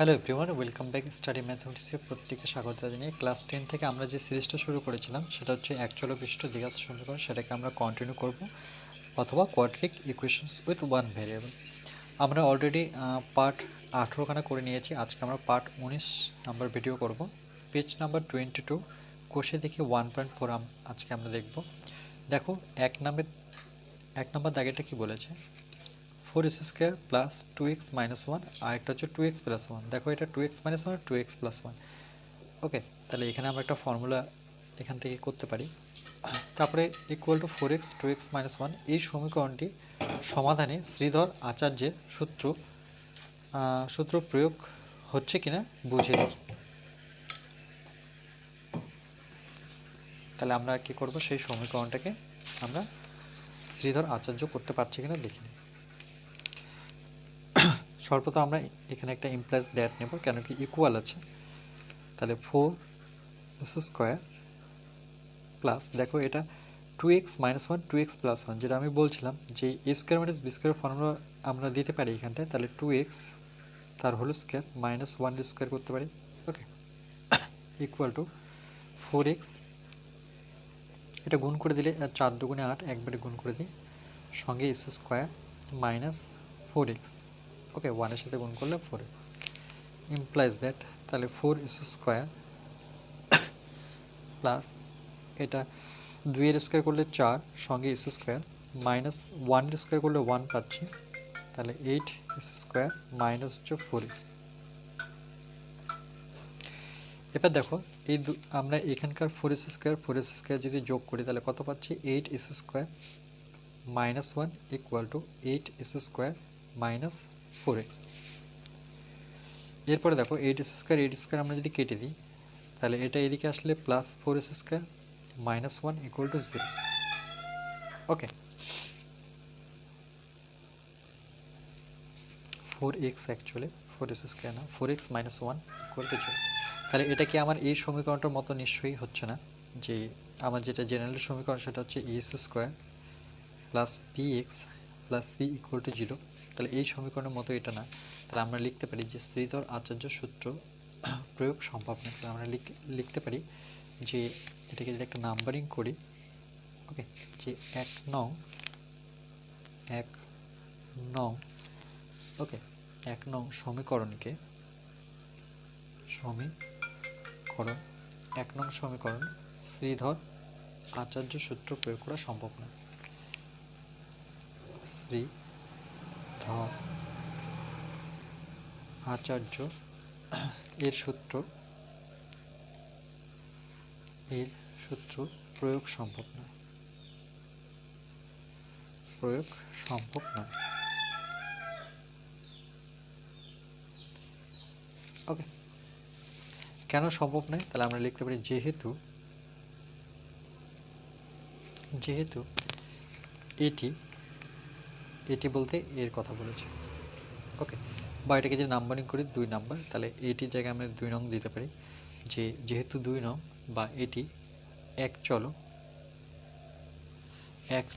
Hello everyone, welcome back study ম্যাথমেটিক্সে প্রত্যেককে স্বাগত জানিয়ে ক্লাস 10 থেকে আমরা যে সিরিজটা শুরু করেছিলাম সেটা হচ্ছে এক চলক বিশিষ্ট দ্বিঘাত সমীকরণ, সেটাকে আমরা কন্টিনিউ করব অথবা কোয়াড্রিক ইকুয়েশনস উইথ ওয়ান ভেরিয়েবল। আমরা অলরেডি পার্ট 18খানা করে নিয়েছি। আজকে আমরা পার্ট 19 নাম্বার ভিডিও করব। পেজ নাম্বার 22 কোষে দেখি 1.4 আজকে আমরা দেখব। দেখো এক নাম্বার দাগেটা কি বলেছে, 4x² প্লাস 2x মাইনাস 1 আর একটা হচ্ছে 2x প্লাস 1। দেখো এটা 2x মাইনাস 1 আর 2x প্লাস 1। ওকে, তাহলে এখানে আমরা একটা ফর্মুলা এখান থেকে করতে পারি। তারপরে equal to 4x 2x minus 1, এই সমীকরণটি সমাধানে শ্রীধর আচার্যের সূত্র প্রয়োগ হচ্ছে কিনা বুঝে দেখি। তাহলে আমরা কি করব, সেই সমীকরণটাকে আমরা শ্রীধর আচার্য করতে পারছি কিনা দেখি। সর্বপ্রথম আমরা এখানে একটা ইমপ্লাইজ দ্যাট নেব, কেন কি ইকুয়াল আছে। তাহলে 4x² প্লাস, দেখো এটা 2x মাইনাস 1 2x প্লাস 1, যেটা আমি বলছিলাম যে a² মাইনাস b² ফর্মুলা আমরা দিতে পারি এখানটায়। তাহলে 2x তার হোল স্কোয়ার মাইনাস 1² করতে পারি। ওকে, ইকুয়াল টু 4x, এটা গুণ করে দিলে 4 দুগুণে 8, একবারে গুণ করে দিই, সঙ্গে s² মাইনাস 4x। ওকে, 1-এর সাথে গুণ করলে 4x ইমপ্লাইজ দ্যাট, তাহলে 4s² প্লাস এটা 2-এর স্কোয়ার করলে 4, সঙ্গে s² মাইনাস 1-এর স্কোয়ার করলে 1 পাচ্ছি, তাহলে 8s² মাইনাস হচ্ছে 4x। এবার দেখো এই আমরা এখানকার 4s² যদি যোগ করি তাহলে কত পাচ্ছি, 8s² minus 1 equal to 8s² minus 4x। এরপরে দেখো 8s² আমরা যদি কেটে দিই তাহলে এটা এদিকে আসলে plus 4s² minus 1 equal to 0। Okay, 4x actually 4s² না, 4x মাইনাস 1 ইকুয়াল টু 0। তাহলে এটা কি আমার এই সমীকরণটার মতো নিশ্চয়ই হচ্ছে না, যে আমার যেটা জেনারেল সমীকরণ সেটা হচ্ছে a² plus bx plus c equal to 0। তাহলে এই সমীকরণের মতো এটা না। তাহলে আমরা লিখতে পারি যে শ্রীধর আচার্য সূত্র প্রয়োগ সম্ভব না। তাহলে আমরা লিখতে পারি যে এটাকে যদি একটা নাম্বারিং করি, ওকে, যে 1 নং ওকে 1 নং সমীকরণকে 1 নং সমীকরণ শ্রীধর আচার্য সূত্র প্রয়োগ করা সম্ভব না। শ্রীধর আচার্য এর সূত্র প্রয়োগ সম্ভব না, ওকে, কেন সম্ভব নয়? তাহলে আমরা লিখতে পারি যেহেতু এটি বলতে এর কথা বলেছে। ওকে, বা এটাকে যদি নাম্বারিং করি 2 নাম্বার, তাহলে এটির জায়গায় আমরা 2 নং দিতে পারি, যে যেহেতু 2 নং বা এটি এক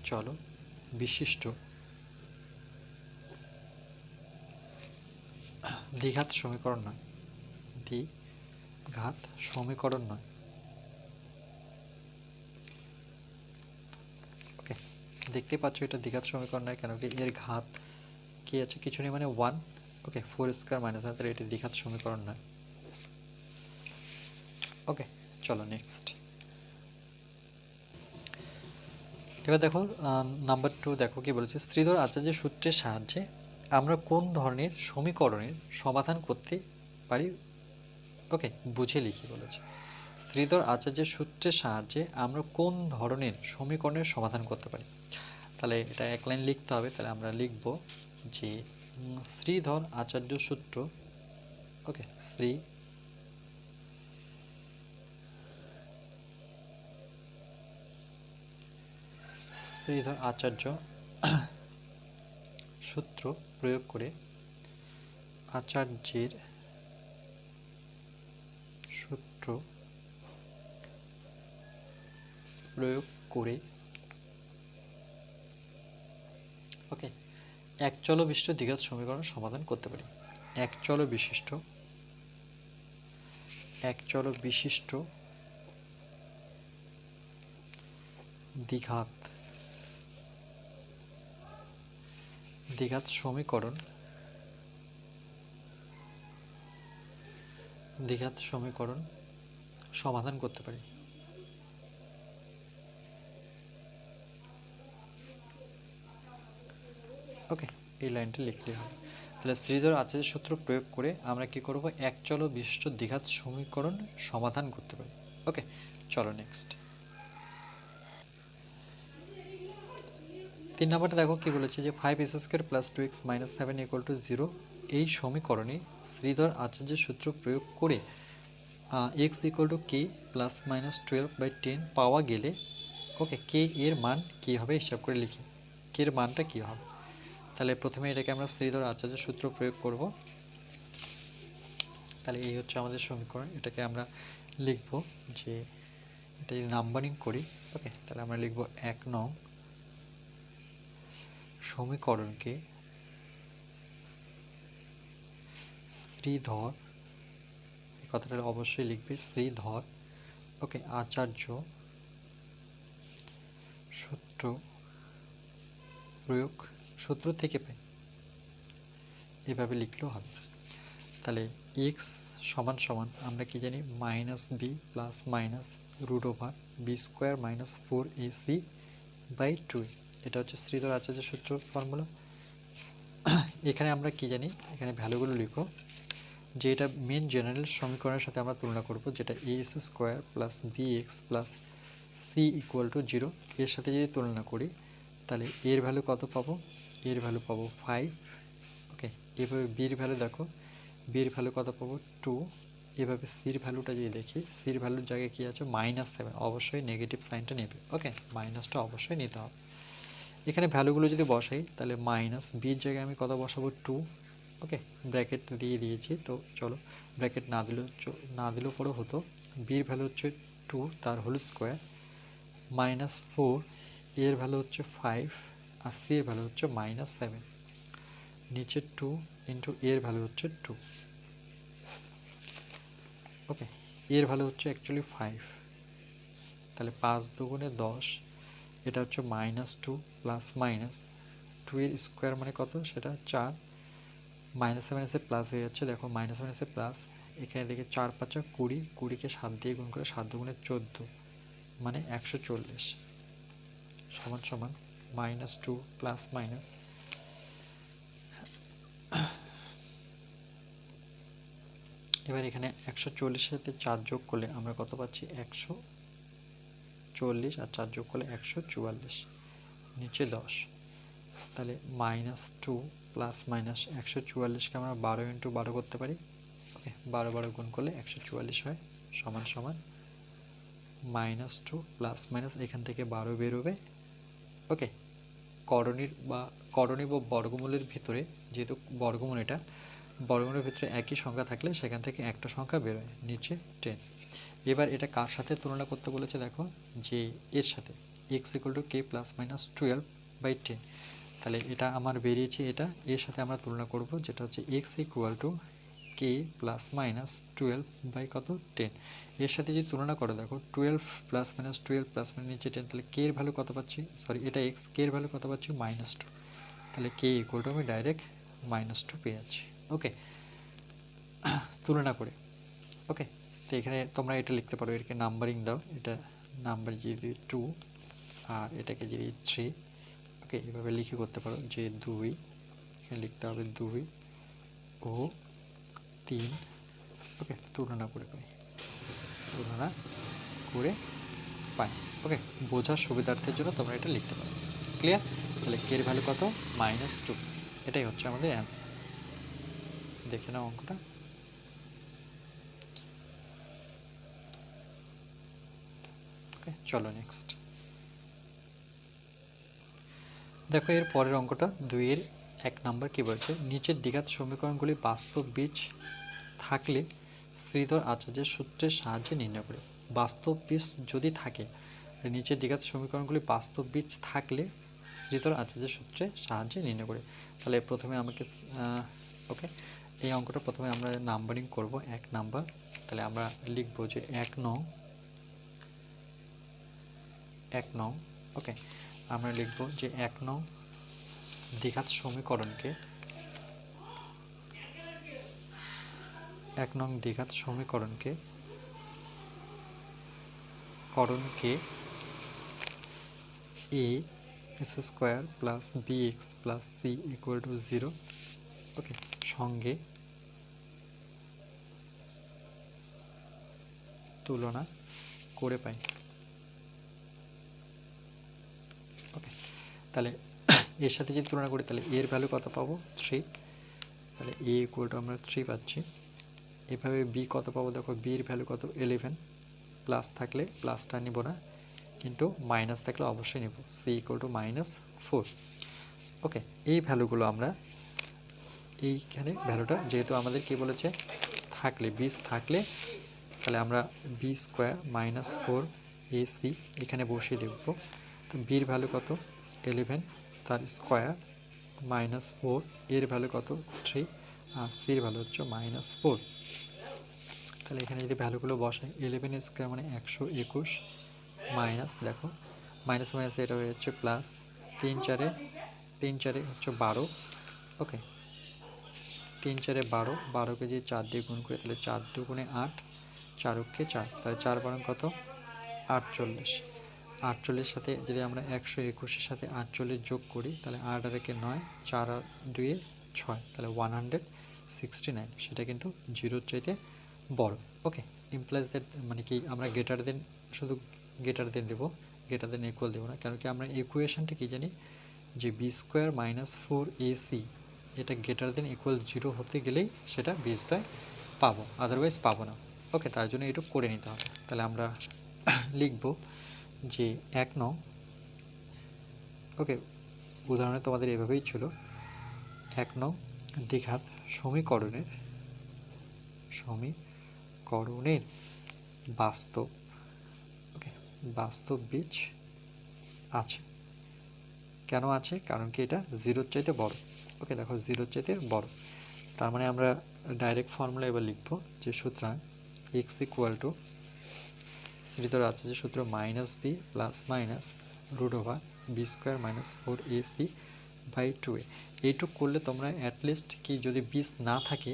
চল বিশিষ্ট দ্বিঘাত সমীকরণ নয়। ওকে, দেখতে পাচ্ছ এটা দ্বিঘাত সমীকরণ নয়, কেন কি এর ঘাত কি আছে, কিছু নেই, মানে 1। ওকে, 4² মাইনাস 1, তাহলে এটি দ্বিঘাত সমীকরণ নয়। ওকে, চলো নেক্সট। এবার দেখো নাম্বার 2, দেখো কি বলেছে, শ্রীধর আচার্যের সূত্রের সাহায্যে আমরা কোন ধরনের সমীকরণের সমাধান করতে পারি। ওকে, বুঝে লিখি বলেছে। শ্রীধর আচার্যের সূত্রের সাহায্যে আমরা কোন ধরনের সমীকরণের সমাধান করতে পারি। তাহলে এটা এক লাইন লিখতে হবে। তাহলে আমরা লিখব যে শ্রীধর আচার্য সূত্র, ওকে, শ্রীধর আচার্য সূত্র প্রয়োগ করে ওকে এক চল বিশিষ্ট দ্বিঘাত সমীকরণ সমাধান করতে পারি। এক চল বিশিষ্ট এক চল বিশিষ্ট দ্বিঘাত সমীকরণ সমাধান করতে পারি। ওকে, এই লাইনটা লিখলেই হবে। তাহলে শ্রীধর আচার্যের সূত্র প্রয়োগ করে আমরা কি করব, এক চল বিশিষ্ট দ্বিঘাত সমীকরণ সমাধান করতে পারি। ওকে, চলো নেক্সট 3 নম্বরটা দেখো কি বলেছে যে 5x² + 2x - 7 = 0 এই সমীকরণে শ্রীধর আচার্যের সূত্র প্রয়োগ করে x = k ± 12/10 পাওয়া গেলে ওকে k এর মান কি হবে হিসাব করে লিখি। k এর মানটা কি হবে, তাহলে প্রথমে এটাকে আমরা শ্রীধর আচার্যের সূত্র প্রয়োগ করব। তাহলে এই হচ্ছে আমাদের সমীকরণ, এটাকে আমরা লিখব যে এটা যদি নাম্বারিং করি, ওকে, তাহলে আমরা লিখব 1 নং সমীকরণকে শ্রীধর, এই কথাটা অবশ্যই লিখবে শ্রীধর, ওকে, আচার্য সূত্র থেকে পাই, এভাবে লিখলেও হবে। তাহলে x সমান সমান আমরা কি জানি -b plus minus √b² - 4ac/2, এটা হচ্ছে শ্রীধর আচার্য সূত্র ফর্মুলা। এখানে আমরা কি জানি, এখানে ভ্যালুগুলো লিখো যে এটা মেন জেনারেল সমীকরণের সাথে আমরা তুলনা করব, যেটা a² + bx + c = 0, এর সাথে যদি তুলনা করি তাহলে এর ভ্যালু কত পাবো, এর ভ্যালু পাবো 5। ওকে, এভাবে বির ভ্যালু দেখো, বির ভ্যালু কত পাবো 2। এভাবে সির ভ্যালুটা যদি দেখি, সির ভ্যালুর জায়গায় কি আছে -7, অবশ্যই নেগেটিভ সাইনটা নেবে। ওকে, মাইনাসটা অবশ্যই নিতে হবে। এখানে ভ্যালুগুলো যদি বসাই তাহলে মাইনাস বির জায়গায় আমি কত বসাবো 2। ওকে, ব্র্যাকেট দিয়ে দিয়েছি, তো চলো ব্র্যাকেট না দিলেও পরেও হতো। বির ভ্যালু হচ্ছে 2 তার হোল স্কোয়ার -4, এর ভ্যালু হচ্ছে 5 আর সি এর ভ্যালু হচ্ছে -7, নিচে 2 ইন্টু এর ভ্যালু হচ্ছে 2। ওকে, এর ভ্যালু হচ্ছে অ্যাকচুয়ালি 5, তাহলে 5 দুগুণে 10, এটা হচ্ছে -2 প্লাস মাইনাস 2 এর স্কোয়ার মানে কত, সেটা 4, -7 এসে প্লাস হয়ে যাচ্ছে, দেখো -7 এসে প্লাস, এখানে দেখে 4 × 5 = 20, 20কে 7 দিয়ে গুণ করে 7 দুগুণে 14 মানে 140 সমান সমান -2 প্লাস মাইনাস, এবার এখানে 140 সাথে 4 যোগ করলে আমরা কত পাচ্ছি 140, আর 4 যোগ করলে 144, নিচে 10, তাহলে -2 প্লাস মাইনাস 144কে আমরা 12 × 12 করতে পারি। ওকে, 12 12 গুণ করলে 144 হয়, সমান সমান -2 প্লাস মাইনাস, এখান থেকে 12 বেরোবে। ওকে, করণীর বা বর্গমূলের ভিতরে, যেহেতু বর্গমূল, এটা বর্গমূলের ভিতরে একই সংখ্যা থাকলে সেখান থেকে একটা সংখ্যা বেরোয়, নিচে 10। এবার এটা কার সাথে তুলনা করতে বলেছে দেখো, যে এর সাথে x = k ± 12/10, তাহলে এটা আমার বেরিয়েছে, এটা এর সাথে আমরা তুলনা করব, যেটা হচ্ছে x = k ± 12/10, এর সাথে যদি তুলনা করো দেখো 12 ± 12 ± নিচে 10, তাহলে k এর ভ্যালু কত পাচ্ছি, সরি এটা x, k এর ভ্যালু কত পাচ্ছি -2, তাহলে k = আমি ডাইরেক্ট -2 পেয়ে যাচ্ছি। ওকে, তুলনা করে। ওকে, তো এখানে তোমরা এটা লিখতে পারো, এটাকে নাম্বারিং দাও, এটা নাম্বার যদি 2 আর এটাকে যদি 3, ওকে, এভাবে লিখে করতে পারো যে 2, এখানে লিখতে হবে 2 ও 3। ওকে, তুলনা করে পাই। ওকে, বোঝার সুবিধার্থের জন্য তোমরা এটা লিখতে পারো। ক্লিয়ার? তাহলে কে এর ভ্যালু কত, -2, এটাই হচ্ছে আমাদের অ্যান্সার। দেখে নাও অঙ্কটা। ওকে, চলো নেক্সট দেখো, এর পরের অঙ্কটা 2-এর 1 নাম্বার কি বলছে, নিচের দ্বিঘাত সমীকরণগুলি বাস্তব বীজ থাকলে শ্রীধর আচার্যের সূত্রের সাহায্যে নির্ণয় করে। বাস্তব বীজ যদি থাকে, নিচের দ্বিঘাত সমীকরণগুলি বাস্তব বীজ থাকলে শ্রীধর আচার্যের সূত্রের সাহায্যে নির্ণয় করে। তাহলে প্রথমে আমাকে ওকে, এই অঙ্কটা প্রথমে আমরা নাম্বারিং করব 1 নাম্বার। তাহলে আমরা লিখব যে 1 নং ওকে, আমরা লিখব যে 1 নং দ্বিঘাত সমীকরণকে 1 নং দ্বিঘাত সমীকরণকে a square plus bx plus c equal to 0 ওকে সঙ্গে তুলনা করে পাই। ওকে, তাহলে এর সাথে যদি তুলনা করি তাহলে এর ভ্যালু কত পাবো 3, তাহলে a ইকুয়াল টু আমরা 3 পাচ্ছি। এভাবে b কত পাবো দেখো, b এর ভ্যালু কত 11, প্লাস থাকলে প্লাসটা নিব না, কিন্তু মাইনাস থাকলে অবশ্যই নিব, c ইকুয়াল টু -4। ওকে, এই ভ্যালুগুলো আমরা এইখানে ভ্যালুটা যেহেতু আমাদের কি বলেছে থাকলে 20 থাকলে, তাহলে আমরা b স্কোয়ার -4 ac এখানে বসিয়ে দেব। তো b এর ভ্যালু কত 11, তার স্কোয়ার -4, এর ভ্যালু কত 3, আর c এর ভ্যালু হচ্ছে -4। তাহলে এখানে যদি ভ্যালুগুলো বসাই 11 স্কোয়ার মানে 121 মাইনাস, দেখো মাইনাস মাইনাস এটা হয়ে যাচ্ছে প্লাস, 3 4 হচ্ছে 12। ওকে, 3 4 12, 12কে যদি 4 দিয়ে গুণ করে তাহলে 4 2 গুণে 8, 4 অক্ষে 4, তাহলে 4 বারং কত 48। 48 সাথে যদি আমরা 121-এর সাথে 48 যোগ করি তাহলে 8 আর 1 9, 4 আর 2 6, তাহলে 169, সেটা কিন্তু 0-র চাইতে বড়। ওকে, ইমপ্লাইজ দ্যাট মানে কি আমরা গ্রেটার দেন, শুধু গ্রেটার দেন দেবো, গ্রেটার দেন ইকুয়াল দেবো না, কারণ কি আমরা ইকুয়েশনটা কি জানি যে b স্কোয়ার -4 ac এটা গ্রেটার দেন ইকুয়াল 0 হতে গেলেই সেটা b স্কোয়ার পাবো, আদারওয়াইজ পাবো না। ওকে, তার জন্য এটুকু করে নিতে হবে। তাহলে আমরা লিখব যে 1 নং, ওকে উদাহরণে তোমাদের এভাবেই ছিল, 1 নং দ্বিঘাত সমীকরণের বাস্তব, ওকে বাস্তব বীজ আছে। কেন আছে? কারণ কি এটা 0-র চাইতে বড়। ওকে, দেখো 0-র চাইতে বড়, তার মানে আমরা ডাইরেক্ট ফর্মুলা এবার লিখব যে সুতরাং x ইকুয়াল টু সিরিতর আছে যে সূত্র -b plus minus root over b square -4 ac by 2a। এইটুক করলে তোমরা অ্যাটলিস্ট কি যদি 20 না থাকে,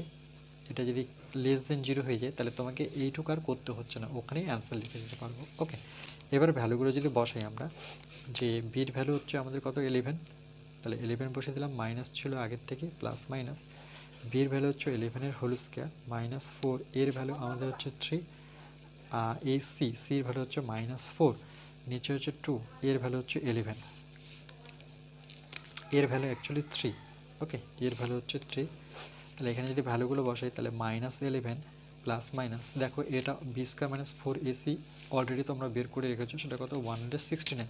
এটা যদি লেস দেন 0 হয়ে যায় তাহলে তোমাকে এইটুকু আর করতে হচ্ছে না, ওখানেই অ্যান্সার লিখে দিতে পারবো। ওকে, এবার ভ্যালুগুলো যদি বসাই আমরা, যে বির ভ্যালু হচ্ছে আমাদের কত 11, তাহলে 11 বসে দিলাম, মাইনাস ছিল আগের থেকে প্লাস মাইনাস, বির ভ্যালু হচ্ছে 11-এর হোল স্কোয়ার -4, এর ভ্যালু আমাদের হচ্ছে 3, এই সির ভ্যালু হচ্ছে -4, নিচে হচ্ছে 2, এর ভ্যালু হচ্ছে 11, এর ভ্যালু অ্যাকচুয়ালি 3। ওকে, এর ভ্যালু হচ্ছে 3, তাহলে এখানে যদি ভ্যালুগুলো বসাই তাহলে -11 প্লাস মাইনাস, দেখো এটা b স্কোয়ার -4 ac অলরেডি তোমরা বের করে রেখেছো, সেটা কত 169।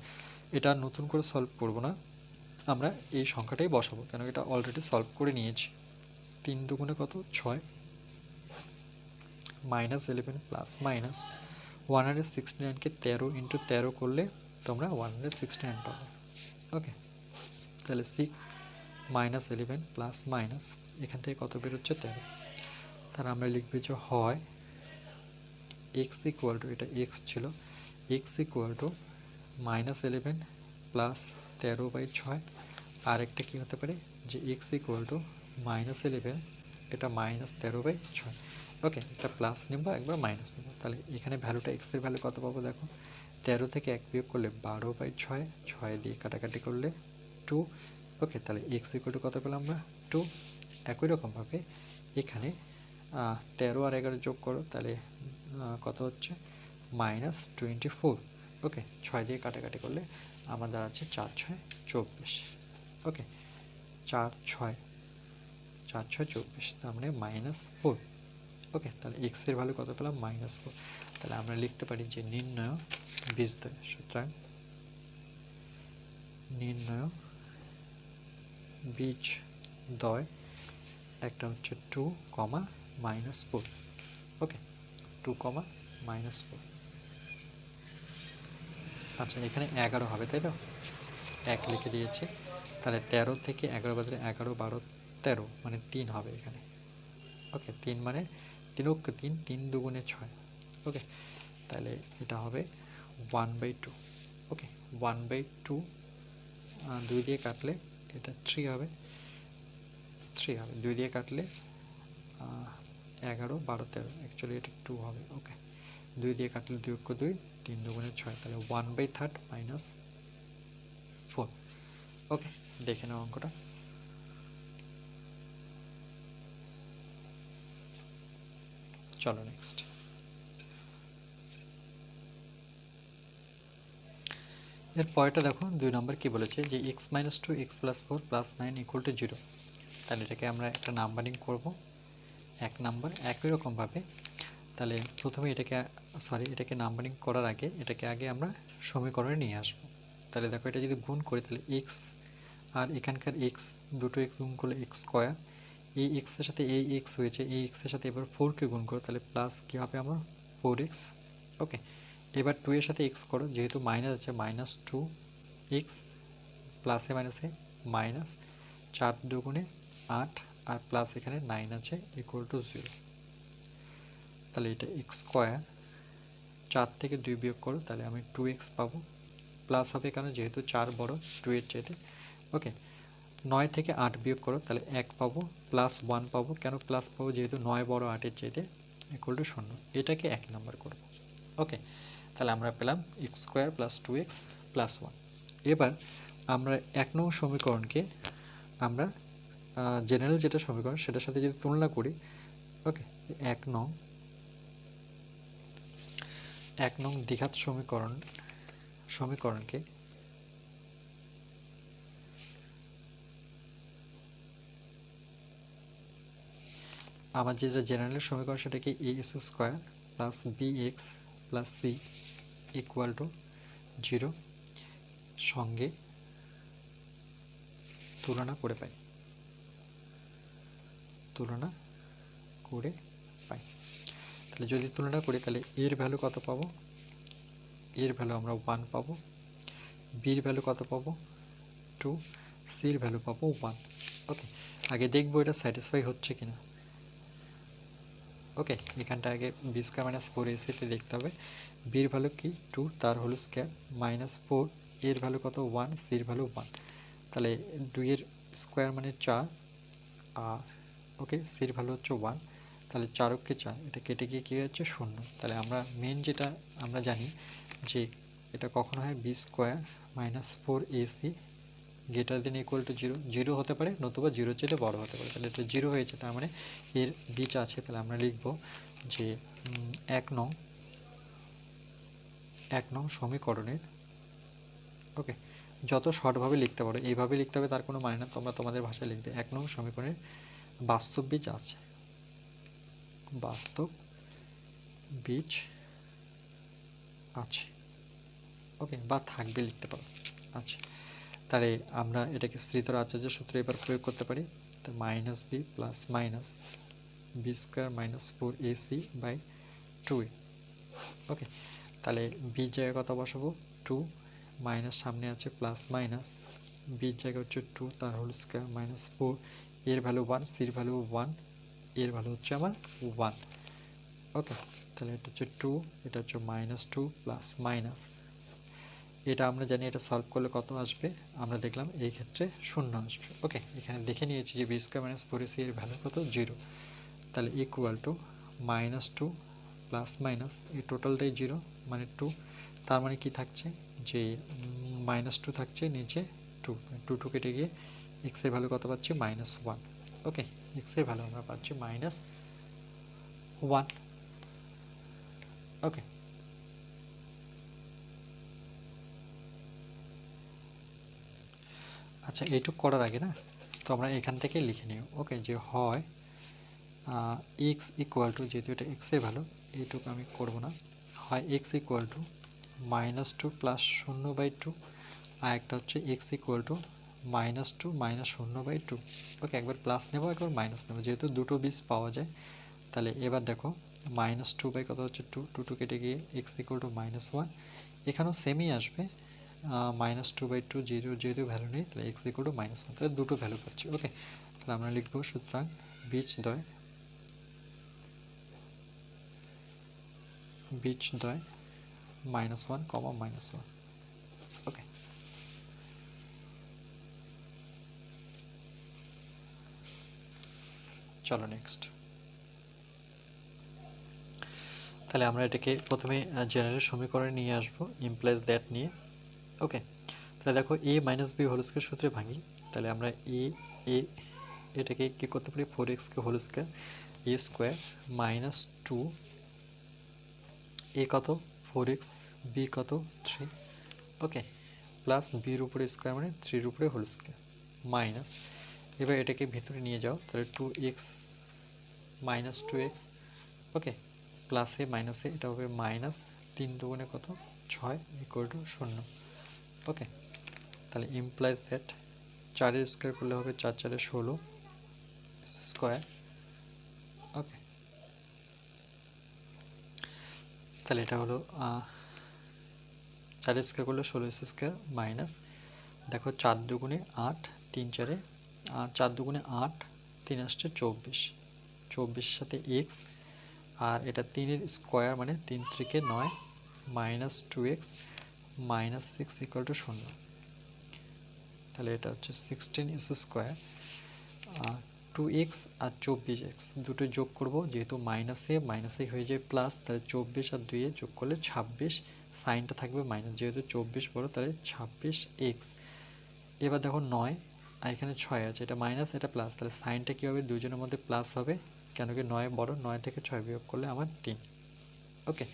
এটা নতুন করে সলভ করব না, আমরা এই সংখ্যাটাই বসাবো, কেন এটা অলরেডি সলভ করে নিয়েছি। 3 দুগুণে কত 6, -11 প্লাস মাইনাস 169কে 13 ইন্টু 13 করলে তোমরা 169 পাবে। ওকে, তাহলে 6 -11 প্লাস মাইনাস এখান থেকে কত বেরোচ্ছে 13, তাহলে আমরা লিখবে যে হয় x ইকুয়াল টু, এটা x ছিল, x ইকুয়াল টু -11 প্লাস 13/6, আর একটা কী হতে পারে যে x ইকুয়াল টু -11, এটা -13/6। ওকে, একটা প্লাস নেব একবার মাইনাস নেব, তাহলে এখানে ভ্যালুটা x এর ভ্যালু কত পাবো দেখো, 13 থেকে 1 বিয়োগ করলে 12/6, 6 দিয়ে কাটাকাটি করলে 2। ওকে, তাহলে x ইকুয়াল টু কত পেলাম আমরা 2। একই রকমভাবে এখানে 13 আর 11 যোগ করো, তাহলে কত হচ্ছে -24। ওকে, 6 দিয়ে কাটাকাটি করলে আমার দাঁড়াচ্ছে 4 6 24। ওকে, 4 6 24, তার মানে -4। ওকে, তাহলে x এর ভ্যালু কত পেলাম -4। তাহলে আমরা লিখতে পারি যে নির্ণয় বীজদ্বয়, সুতরাং নির্ণয় বীজদ্বয় একটা হচ্ছে 2, -4। ওকে, 2, -4। আচ্ছা, এখানে 11 হবে তাই তো, 1 লিখে দিয়েছি, তাহলে 13 থেকে 11 বাদে 11 12 13 মানে 3 হবে এখানে। ওকে, 3 মানে 3 3, 3 দুগুণে 6। ওকে, তাহলে এটা হবে 1/2। ওকে, 1/2 2 দিয়ে কাটলে এটা 3 হবে, 3 হবে। 2 দিয়ে কাটলে 11 12 13, অ্যাকচুয়ালি এটা 2 হবে। ওকে, 2 দিয়ে কাটলে 2 × 2 3 দুগুণে 6, তাহলে 1/3 মাইনাস 4। ওকে, দেখে নাও অঙ্কটা। চলো নেক্সট। এর পরেরটা দেখো 2 নম্বর কি বলেছে যে x - 2 x + 4 + 9 = 0। তাহলে এটাকে আমরা একটা নাম্বারিং করব। 1 নাম্বার একই রকমভাবে, তাহলে প্রথমে এটাকে নাম্বারিং করার আগে এটাকে আগে আমরা সমীকরণে নিয়ে আসব। তাহলে দেখো এটা যদি গুণ করি তাহলে x আর এখানকার x, দুটো x গুণ করলে x², এই x এর সাথে এই x হয়েছে, এই x এর সাথে এবার 4কে গুণ করো, তাহলে প্লাস কি হবে আমার 4x। ওকে, এবার 2 এর সাথে x করো, যেহেতু মাইনাস আছে -2x প্লাসে মাইনাসে মাইনাস 4 দুগুণে 8 আর প্লাস এখানে 9 আছে = 0। তাহলে এটা x², 4 থেকে 2 বিয়োগ করো, তাহলে আমি 2x পাবো। প্লাস হবে কেন, যেহেতু 4 বড় 2 এর চাইতে। ওকে, 9 থেকে 8 বিয়োগ করো, তাহলে 1 পাবো, প্লাস 1 পাবো। কেন প্লাস পাবো, যেহেতু 9 বড় 8 এর চাইতে, = 0। এটাকে 1 নাম্বার করব। ওকে, তাহলে আমরা পেলাম x² + 2x + 1। এবার আমরা 1 নং সমীকরণকে আমরা জেনারেল যেটা সমীকরণ সেটার সাথে যদি তুলনা করি, ওকে, 1 নং দ্বিঘাত সমীকরণকে আমার যেটা জেনারেল সমীকরণ সেটাকে ax² + bx + c = 0 সঙ্গে তুলনা করে পাই। তাহলে যদি তুলনা করি তাহলে এর ভ্যালু কত পাবো, এর ভ্যালু আমরা 1 পাবো, বির ভ্যালু কত পাবো 2, সির ভ্যালু পাবো 1। ওকে, আগে দেখবো এটা স্যাটিসফাই হচ্ছে কিনা। ওকে, এখানটা আগে b² - 4ac দেখতে হবে। বির ভ্যালু কি 2, তার হোল স্কয়ার, -4, এর ভ্যালু কত 1, সির ভ্যালু 1। তাহলে 2 এর স্কয়ার মানে 4, আর ওকে সির ভ্যালু হচ্ছে 1। তাহলে 4 × 4, এটা কেটে গিয়ে কী হচ্ছে 0। তাহলে আমরা মেন যেটা আমরা জানি যে এটা কখন হয় b² - 4ac > 0। 0 হতে পারে, নতুবা 0 চেয়ে বড় হতে পারে। তাহলে এটা 0 হয়েছে, তার মানে এর বীজ আছে। তাহলে আমরা লিখব যে 1 নং সমীকরণের, ওকে, যত শর্টভাবে লিখতে পারো, এইভাবে লিখতে হবে তার কোনো মানে না, তোমরা তোমাদের ভাষায় লিখবে। 1 নং সমীকরণের বাস্তব বীজ আছে, ওকে, বা থাকবে লিখতে পারো। আচ্ছা, তাহলে আমরা এটাকে স্থিরতর আচার্য সূত্র এবার প্রয়োগ করতে পারি। তো -b + -b² - 4ac/2a। ওকে, তাহলে বীর জায়গায় কত বসাবো 2, মাইনাস সামনে আছে প্লাস মাইনাস, বীর জায়গায় হচ্ছে 2, তার হোল স্কয়ার -4, এর ভ্যালু 1, সির ভ্যালু 1, এর ভ্যালু হচ্ছে আমার 1। ওকে, তাহলে এটা হচ্ছে 2, এটা হচ্ছে -2 প্লাস মাইনাস। এটা আমরা জানি এটা সলভ করলে কত আসবে, আমরা দেখলাম এই ক্ষেত্রে 0 আসবে। ওকে, এখানে দেখে নিয়েছি যে b² - 4ac এর ভ্যালু কত 0। তাহলে = -2 প্লাস মাইনাস, এই টোটালটাই 0 মানে 2। তার মানে কি থাকছে যে -2 থাকছে, নিচে 2, 2 কেটে গিয়ে x এর ভ্যালু কত পাচ্ছি -1। ওকে, x এর ভ্যালু আমরা পাচ্ছি -1। ওকে, আচ্ছা, এইটুক করার আগে না, তো আমরা এখান থেকে লিখে নিই। ওকে, যে হয় x = যেহেতু এটা x এর ভ্যালু, এইটুকু আমি করব না, হয় x = -2 প্লাস 0/2, আর একটা হচ্ছে x = -2 -0/2। ওকে, একবার প্লাস নেব, একবার মাইনাস নেব, যেহেতু দুটো বীজ পাওয়া যায়। তাহলে এবার দেখো -2 কত হচ্ছে 2, 2 কেটে গিয়ে x = -1, এখানেও সেমই আসবে, -2/2, যেহেতু ভ্যালু নেই, তাহলে x = -1, তাহলে দুটো ভ্যালু পাচ্ছি। ওকে, তাহলে আমরা লিখব সুতরাং বীজদ্বয় বীজদ্বয় -1, -1। ওকে, চলো নেক্সট। তাহলে আমরা এটাকে প্রথমে জেনারেল সমীকরণে নিয়ে আসবো, ইমপ্লাইজ দ্যাট নিয়ে। ওকে, তাহলে দেখো a - b হোল স্কয়ার সূত্রে ভাঙি। তাহলে আমরা এটাকে কি করতে পারি, 4x কে whole square, a square -2 a কত 4x, b কত 3, ওকে, প্লাস b এর উপরে স্কয়ার মানে 3 এর উপরে হোল স্কয়ার, মাইনাস, এবার এটাকে ভিতরে নিয়ে যাও, তাহলে 2x -2x, ওকে, প্লাসে মাইনাসে এটা হবে মাইনাস 3 দুগুণে কত 6 = 0। ওকে, তাহলে ইমপ্লাইজ দ্যাট 4 এর স্কয়ার করলে হবে 4 4 16 স্কয়ার। ওকে, তাহলে এটা হলো 4 স্কয়ার করলে 16 স্কয়ার মাইনাস, দেখো 4 দুগুণে 8, 3 4 4 দুগুণে 8, 3 আসছে 24, 24 এর সাথে x, আর এটা 3 এর স্কয়ার মানে 3 3 9 -2x -6 = 0। তাহলে এটা হচ্ছে 16 স্কয়ার, 2x আর 24x দুটো যোগ করব, যেহেতু মাইনাসে মাইনাসে হয়ে যায় প্লাস, তাহলে 24 আর 2 যোগ করলে 26, সাইনটা থাকবে মাইনাস, যেহেতু 24 বড় তাহলে 26x। এবার দেখো 9 আর এখানে 6 আছে, এটা মাইনাস এটা প্লাস, তাহলে সাইনটা কী হবে, দুজনের মধ্যে প্লাস হবে, কেন কি 9 বড়, 9 থেকে 6 বিয়োগ করলে আমার 3। ওকে,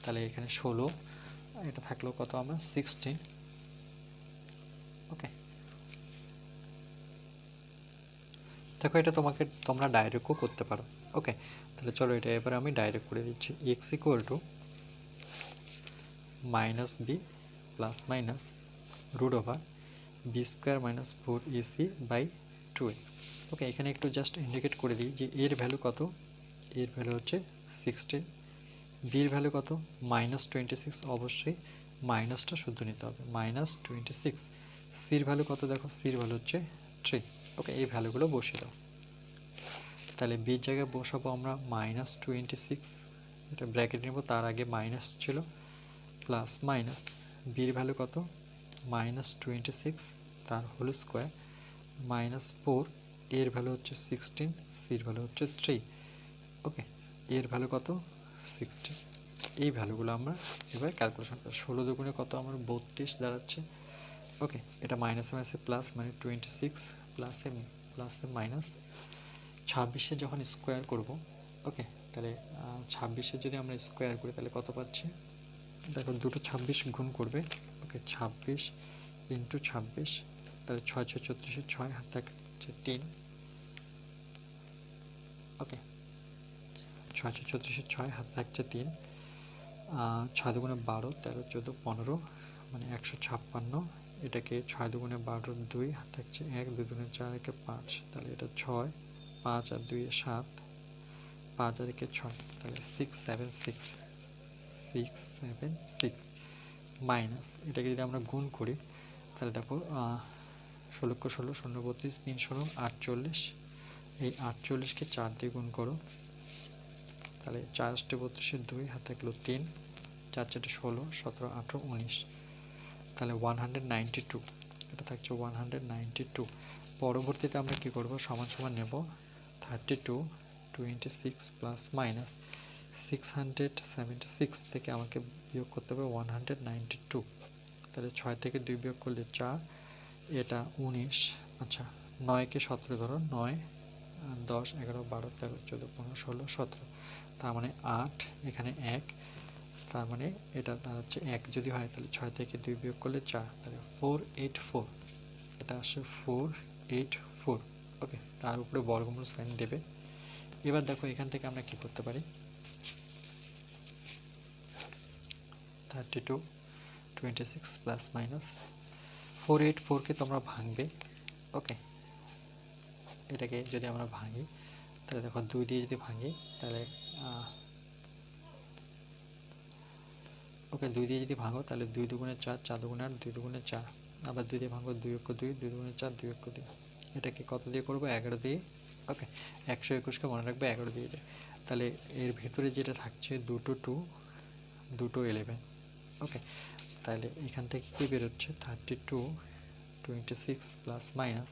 তাহলে এখানে 16, এটা থাকলো কত আমার 16। ওকে, দেখো এটা তোমরা ডাইরেক্টও করতে পারো। ওকে, তাহলে চলো এটা এবার আমি ডাইরেক্ট করে দিচ্ছি, x = -b plus minus √b² - 4ac/2a। ওকে, এখানে একটু জাস্ট ইন্ডিকেট করে দিই যে এর ভ্যালু কত, এর ভ্যালু হচ্ছে 16, b এর ভ্যালু কত -26, অবশ্যই মাইনাসটা শুদ্ধ নিতে হবে, -26, c এর ভ্যালু কত, দেখো c এর ভ্যালু হচ্ছে 3। ওকে, এই ভ্যালুগুলো বসিয়ে দাও। তাহলে b এর জায়গায় বসাবো আমরা -26, এটা ব্র্যাকেট নেব, তার আগে মাইনাস ছিল, প্লাস মাইনাস b এর ভ্যালু কত -26 তার হোল স্কয়ার -4, এর ভ্যালু হচ্ছে 16, c এর ভ্যালু হচ্ছে 3। ওকে, এর ভ্যালু কত 16। এই ভ্যালুগুলো আমরা এবার ক্যালকুলেশন করি, 16 দুগুণে কত আমার 32 দাঁড়াচ্ছে। ওকে, এটা মাইনাসে মাইনাসে প্লাস মানে 26 প্লাসে প্লাসে মাইনাস, 26-এ যখন স্কোয়ার করব, ওকে, তাহলে 26-এ যদি আমরা স্কোয়ার করি তাহলে কত পাচ্ছি, দেখো দুটো 26 গুণ করবে, ওকে, 26 × 26, তাহলে 6 6 34, 6 হাত থাকছে 3, ওকে, 6 6 34, 6 হাত থাকছে 3, 6 দুগুণে 12, 13 14 15 মানে 156, এটাকে 6 দুগুণে 12 2 হাত থাকছে 1, 2 দুগুণে 4 একে 5, তাহলে এটা 6, 5 আর 2 এ 7, 5 আর একে 6, তাহলে 676 মাইনাস, এটাকে যদি আমরা গুণ করি তাহলে দেখো 16 × 16 = 32, 3 16 48, এই 48-কে 4 দিয়ে গুণ করো, তাহলে 4 × 32 2 হাতে থাকলো 3, 4 4 16 17 18 19, তাহলে 192, এটা থাকছে 192। পরবর্তীতে আমরা কি করব, সমান সমান নেব 32 26 প্লাস মাইনাস 676 থেকে আমাকে বিয়োগ করতে হবে 192, তাহলে 6 থেকে 2 বিয়োগ করলে 4, এটা 19, আচ্ছা 9-কে 17 ধরো, 9 10 11 12 13 14 15 16 17, তার মানে 8, এখানে 1, তার মানে এটা হচ্ছে 1 যদি হয় তাহলে 6 থেকে 2 বিয়োগ করলে 4, তাহলে 484, এটা আসে 484। ওকে, তার উপরে বর্গমূল সাইন দেবে। এবার দেখো এখান থেকে আমরা কি করতে পারি, 32 26 প্লাস মাইনাস 484-কে তোমরা ভাঙবে। ওকে, এটাকে যদি আমরা ভাঙি তাহলে দেখো 2 দিয়ে যদি ভাঙি তাহলে ওকে 2 দিয়ে যদি ভাঙো তাহলে 2 দুগুণে 4, 4 দুগুণে 8, 2 দুগুণে 4, আবার 2 দিয়ে ভাঙো 2 × 2, 2 দুগুণে 4, 2 × 2, এটাকে কত দিয়ে করবো 11 দিয়ে। ওকে, 121-কে মনে রাখবে 11 দিয়ে যায়, তাহলে এর ভিতরে যেটা থাকছে দুটো 2, দুটো 11। ওকে, তাহলে এখান থেকে কী বেরোচ্ছে 32, 26 প্লাস মাইনাস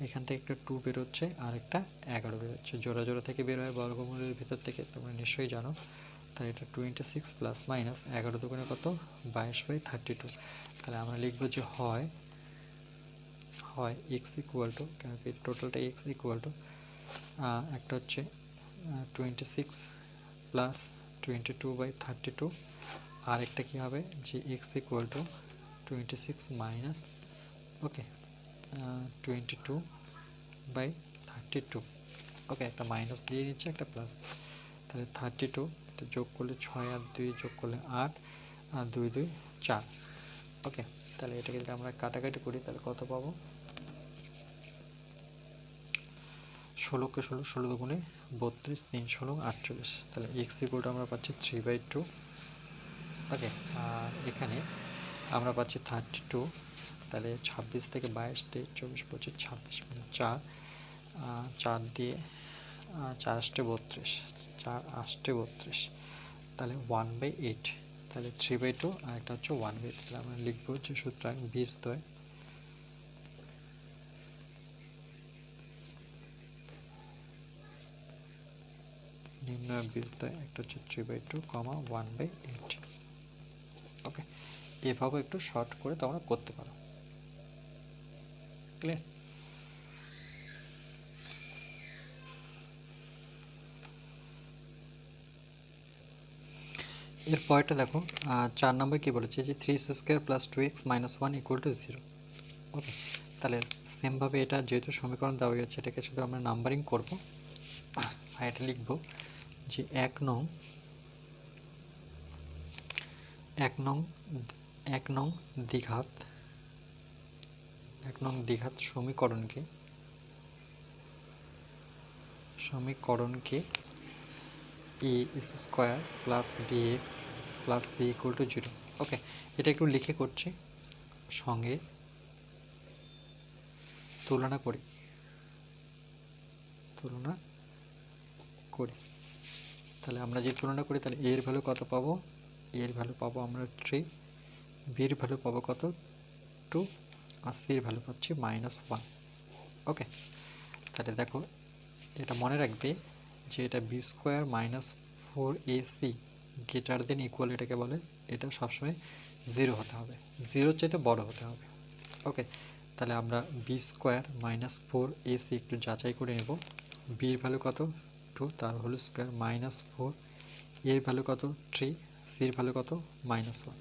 এখান থেকে একটা 2 বেরোচ্ছে আর একটা 11 বেরোচ্ছে, জোড়া জোড়া থেকে বের হয় বর্গমূলের ভিতর থেকে, তোমরা নিশ্চয়ই জানো। তাহলে এটা 26 প্লাস মাইনাস 11 দুগুণে কত 22/32। তাহলে আমরা লিখবো যে হয় এক্স ইকুয়াল টু, কেন কি টোটালটা এক্স ইকুয়াল টু একটা হচ্ছে 26 প্লাস 22/32, আর একটা কী হবে যে এক্স ইকুয়াল টু 26 মাইনাস ওকে 22/32। ওকে, একটা মাইনাস দিয়ে নিচ্ছে, একটা প্লাস। তাহলে 32 এটা যোগ করলে 6 আর 2 যোগ করলে 8 আর 2 2 4। ওকে, তাহলে এটাকে যদি আমরা কাটাকাটি করি তাহলে কত পাবো, 16কে 16 দুগুণে 32, 3 16 48। তাহলে এক্স ইকুয়াল আমরা পাচ্ছি 3/2। ওকে, আর এখানে আমরা পাচ্ছি 32, তাহলে 26 থেকে 22, 23, 24, 25, 26 মানে 4, 4 দিয়ে 4 8 32, 4 8 32, তাহলে 1/8। তাহলে 3/2 আর একটা হচ্ছে 1/8। তাহলে আমরা লিখবো যে সুতরাং বীজদ্বয় নির্ণয় বীজদ্বয় একটা হচ্ছে 3/2, 1/8। ওকে, এভাবে একটু শর্ট করে তোমরা করতে পারো। ক্লিয়ার? এর পরেরটা দেখো, 4 নম্বর কি বলেছে যে 3x² + 2x - 1 = 0। ওকে, তাহলে সেমভাবে এটা যেহেতু সমীকরণ দেওয়া গেছে এটাকে শুধু আমরা নাম্বারিং করব, আর এটা লিখব যে 1 নং দ্বিঘাত সমীকরণকে a² + bx + c = 0। ওকে, এটা একটু লিখে করছি, সঙ্গে তুলনা করি। তাহলে আমরা যে তুলনা করি তাহলে এর ভ্যালু কত পাবো, এর ভ্যালু পাবো আমরা 3, বির ভ্যালু পাবো কত 2, আর সির ভ্যালু পাচ্ছি -1। ওকে, তাহলে দেখো এটা মনে রাখবে যে এটা b² - 4ac greater than equal এটাকে বলে, এটা সবসময় 0 হতে হবে, 0-র চাইতে বড় হতে হবে। ওকে, তাহলে আমরা b² - 4ac একটু যাচাই করে নেব। বির ভ্যালু কত 2, তার হোল স্কোয়ার -4, এর ভ্যালু কত 3, সির ভ্যালু কত -1।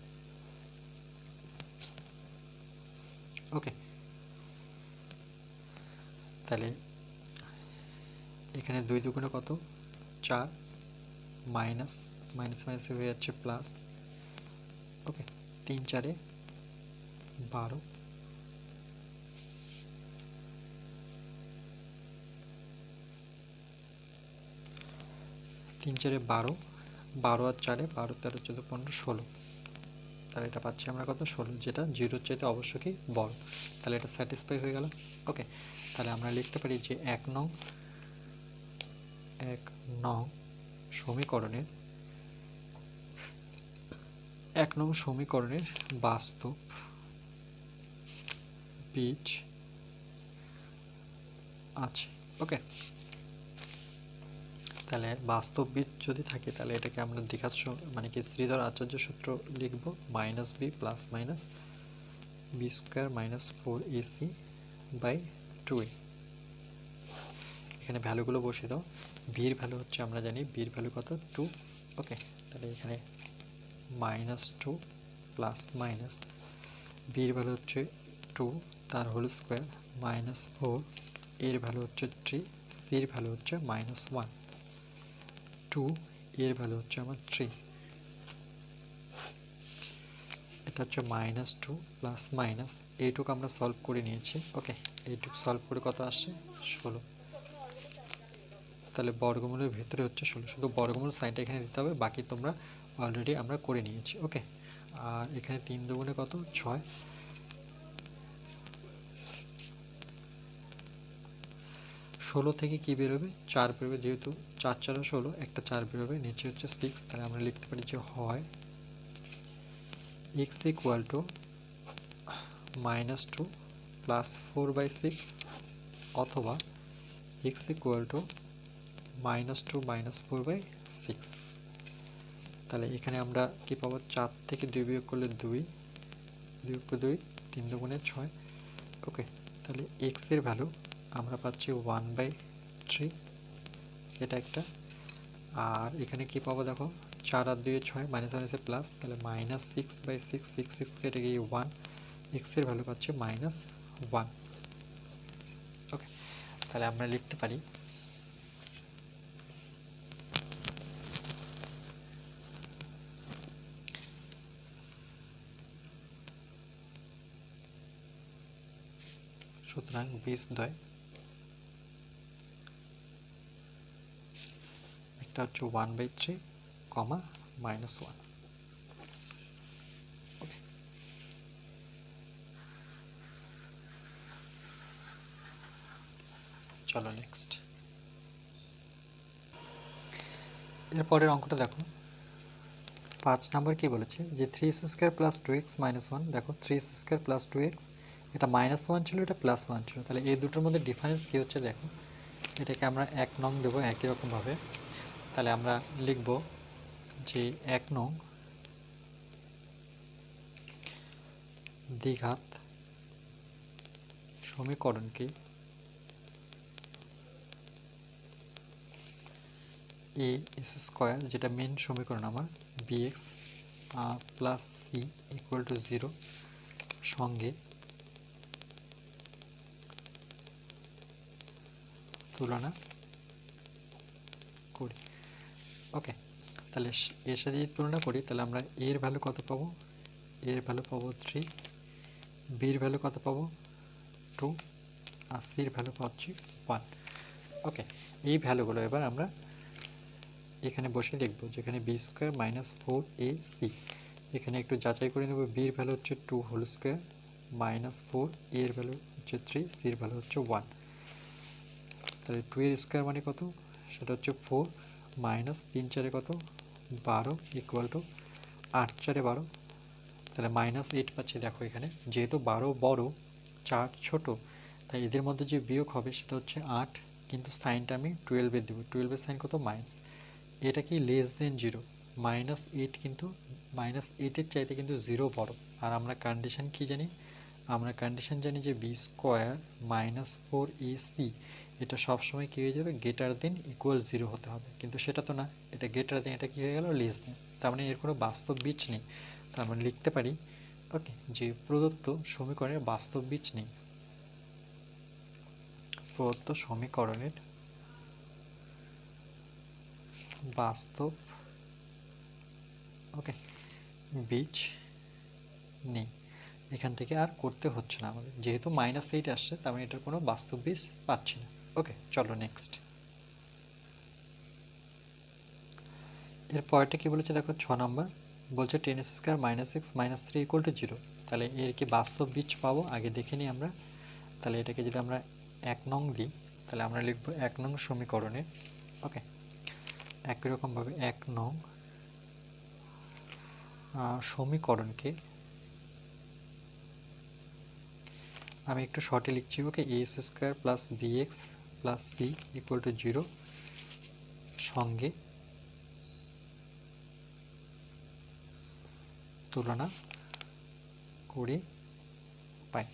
ওকে, তাহলে এখানে 2 দুগুণে কত 4, মাইনাস মাইনাস হয়ে যাচ্ছে প্লাস। ওকে, 3 4 12, 3 4 12, 12 আর 4 12 13 14 15 16। তাহলে এটা পাচ্ছি আমরা কত 16, যেটা 0-র চাইতে অবশ্যই বড়। তাহলে এটা স্যাটিসফাই হয়ে গেল। ওকে, তাহলে আমরা লিখতে পারি যে 1 নং সমীকরণের বাস্তব বীজ আছে। ওকে, তাহলে বাস্তব বীজ যদি থাকে তাহলে এটাকে আমরা দ্বিঘাত মানে কি শ্রীধর আচার্য সূত্র লিখব, -b + b² - 4ac/2a। এখানে ভ্যালুগুলো বসিয়ে দাও। বির ভ্যালু হচ্ছে আমরা জানি বির ভ্যালু কত 2। ওকে, তাহলে এখানে -2 ± বির ভ্যালু হচ্ছে 2, তার হোল স্কোয়ার -4, এর ভ্যালু হচ্ছে 3, সির ভ্যালু হচ্ছে -1, 2 এর ভ্যালু হচ্ছে আমার 3। এটা হচ্ছে -2 ± এইটুকু আমরা সলভ করে নিয়েছি। ওকে, এইটুকু সলভ করে কত আসছে 16। তাহলে বর্গমূলের ভেতরে হচ্ছে 16, শুধু বর্গমূল সাইনটা এখানে দিতে হবে, বাকি তোমরা অলরেডি আমরা করে নিয়েছি। ওকে, আর এখানে 3 দুগুণে কত 6, 16 থেকে কি বেরোবে 4 বেরোবে, যেহেতু 4 4 16, একটা 4 বেরোবে, নিচে হচ্ছে 6। তাহলে আমরা লিখতে পারি যে হয় x ইকুয়াল টু -2 প্লাস 4/6 অথবা x ইকুয়াল টু -2 -4/6। তাহলে এখানে আমরা কি পাবো, 4 থেকে 2 বিয়োগ করলে 2, 2 × 2 3 × 6। ওকে, তাহলে x এর ভ্যালু আমরা পাচ্ছি 1/3, এটা একটা। আর এখানে কি পাবো দেখো, 4 আর 2 6, মাইনাস মাইনাসে প্লাস, তাহলে -6/6, 6 কেটে গিয়ে 1, x এর ভ্যালু পাচ্ছে -1। ওকে, তাহলে আমরা লিখতে পারি সুতরাং বীজদ্বয় একটা হচ্ছে 1/3, -1। চলো নেক্সট। এরপরের অঙ্কটা দেখো, 5 নম্বর কি বলেছে যে 3x² + 2x - 1। দেখো 3x² + 2x, এটা -1 ছিল, এটা +1 ছিল, তাহলে এই দুটোর মধ্যে ডিফারেন্স কি হচ্ছে দেখো। এটাকে আমরা 1 নং দেবো একই রকমভাবে। তাহলে আমরা লিখব যে 1 নং দ্বিঘাত সমীকরণকে a² যেটা মেন সমীকরণ আমার, bx + c = 0 সঙ্গে তুলনা করি। ওকে, তাহলে এর সাথে যদি তুলনা করি তাহলে আমরা এর ভ্যালু কত পাবো, এর ভ্যালু পাবো 3, বির ভ্যালু কত পাবো 2, আর সির ভ্যালু পাচ্ছি 1। ওকে, এই ভ্যালুগুলো এবার আমরা এখানে বসে দেখব, যেখানে b² - 4ac, এখানে একটু যাচাই করে নেব। বির ভ্যালু হচ্ছে 2 হোল স্কোয়ার -4, এর ভ্যালু হচ্ছে 3, সির ভ্যালু হচ্ছে 1। তাহলে 2 এর স্কোয়ার মানে কত, সেটা হচ্ছে 4, -3 × 4 কত 12 = 8 × 4 12, তাহলে -8 পাচ্ছি। দেখো এখানে যেহেতু 12 বড় 4 ছোট, তাই এদের মধ্যে যে বিয়োগ হবে সেটা হচ্ছে 8, কিন্তু সাইনটা আমি 12 এর দেবো। 12 এর সাইন কত, মাইনাস। এটা কি <0, -8, কিন্তু -8 এর চাইতে কিন্তু 0 বড়। আর আমরা কন্ডিশন কি জানি, আমরা কন্ডিশন জানি যে b² - 4ac এটা সবসময় কী হয়ে যাবে, > 0 হতে হবে, কিন্তু সেটা তো না, এটা > এটা কী হয়ে গেল, <, তার মানে এর কোনো বাস্তব বীজ নেই। তার মানে লিখতে পারি ওকে যে প্রদত্ত সমীকরণের বাস্তব বীজ নেই, প্রদত্ত সমীকরণের বাস্তব ওকে বীজ নেই। এখান থেকে আর করতে হচ্ছে না আমাদের, যেহেতু -8 আসছে, তার মানে এটার কোনো বাস্তব বীজ পাচ্ছি না। ওকে, চলো নেক্সট। এর পরেরটা কি বলেছে দেখো, 6 নম্বর বলছে 10x² - x - 3 = 0। তাহলে এর কি বাস্তব বীজ পাবো, আগে দেখে নিই আমরা। তাহলে এটাকে যদি আমরা 1 নং দিই, তাহলে আমরা লিখব 1 নং সমীকরণে। ওকে, একই রকমভাবে 1 নং সমীকরণকে আমি একটু শর্টে লিখছি। ওকে, a² + bx + c = 0 সঙ্গে তুলনা করে পাই।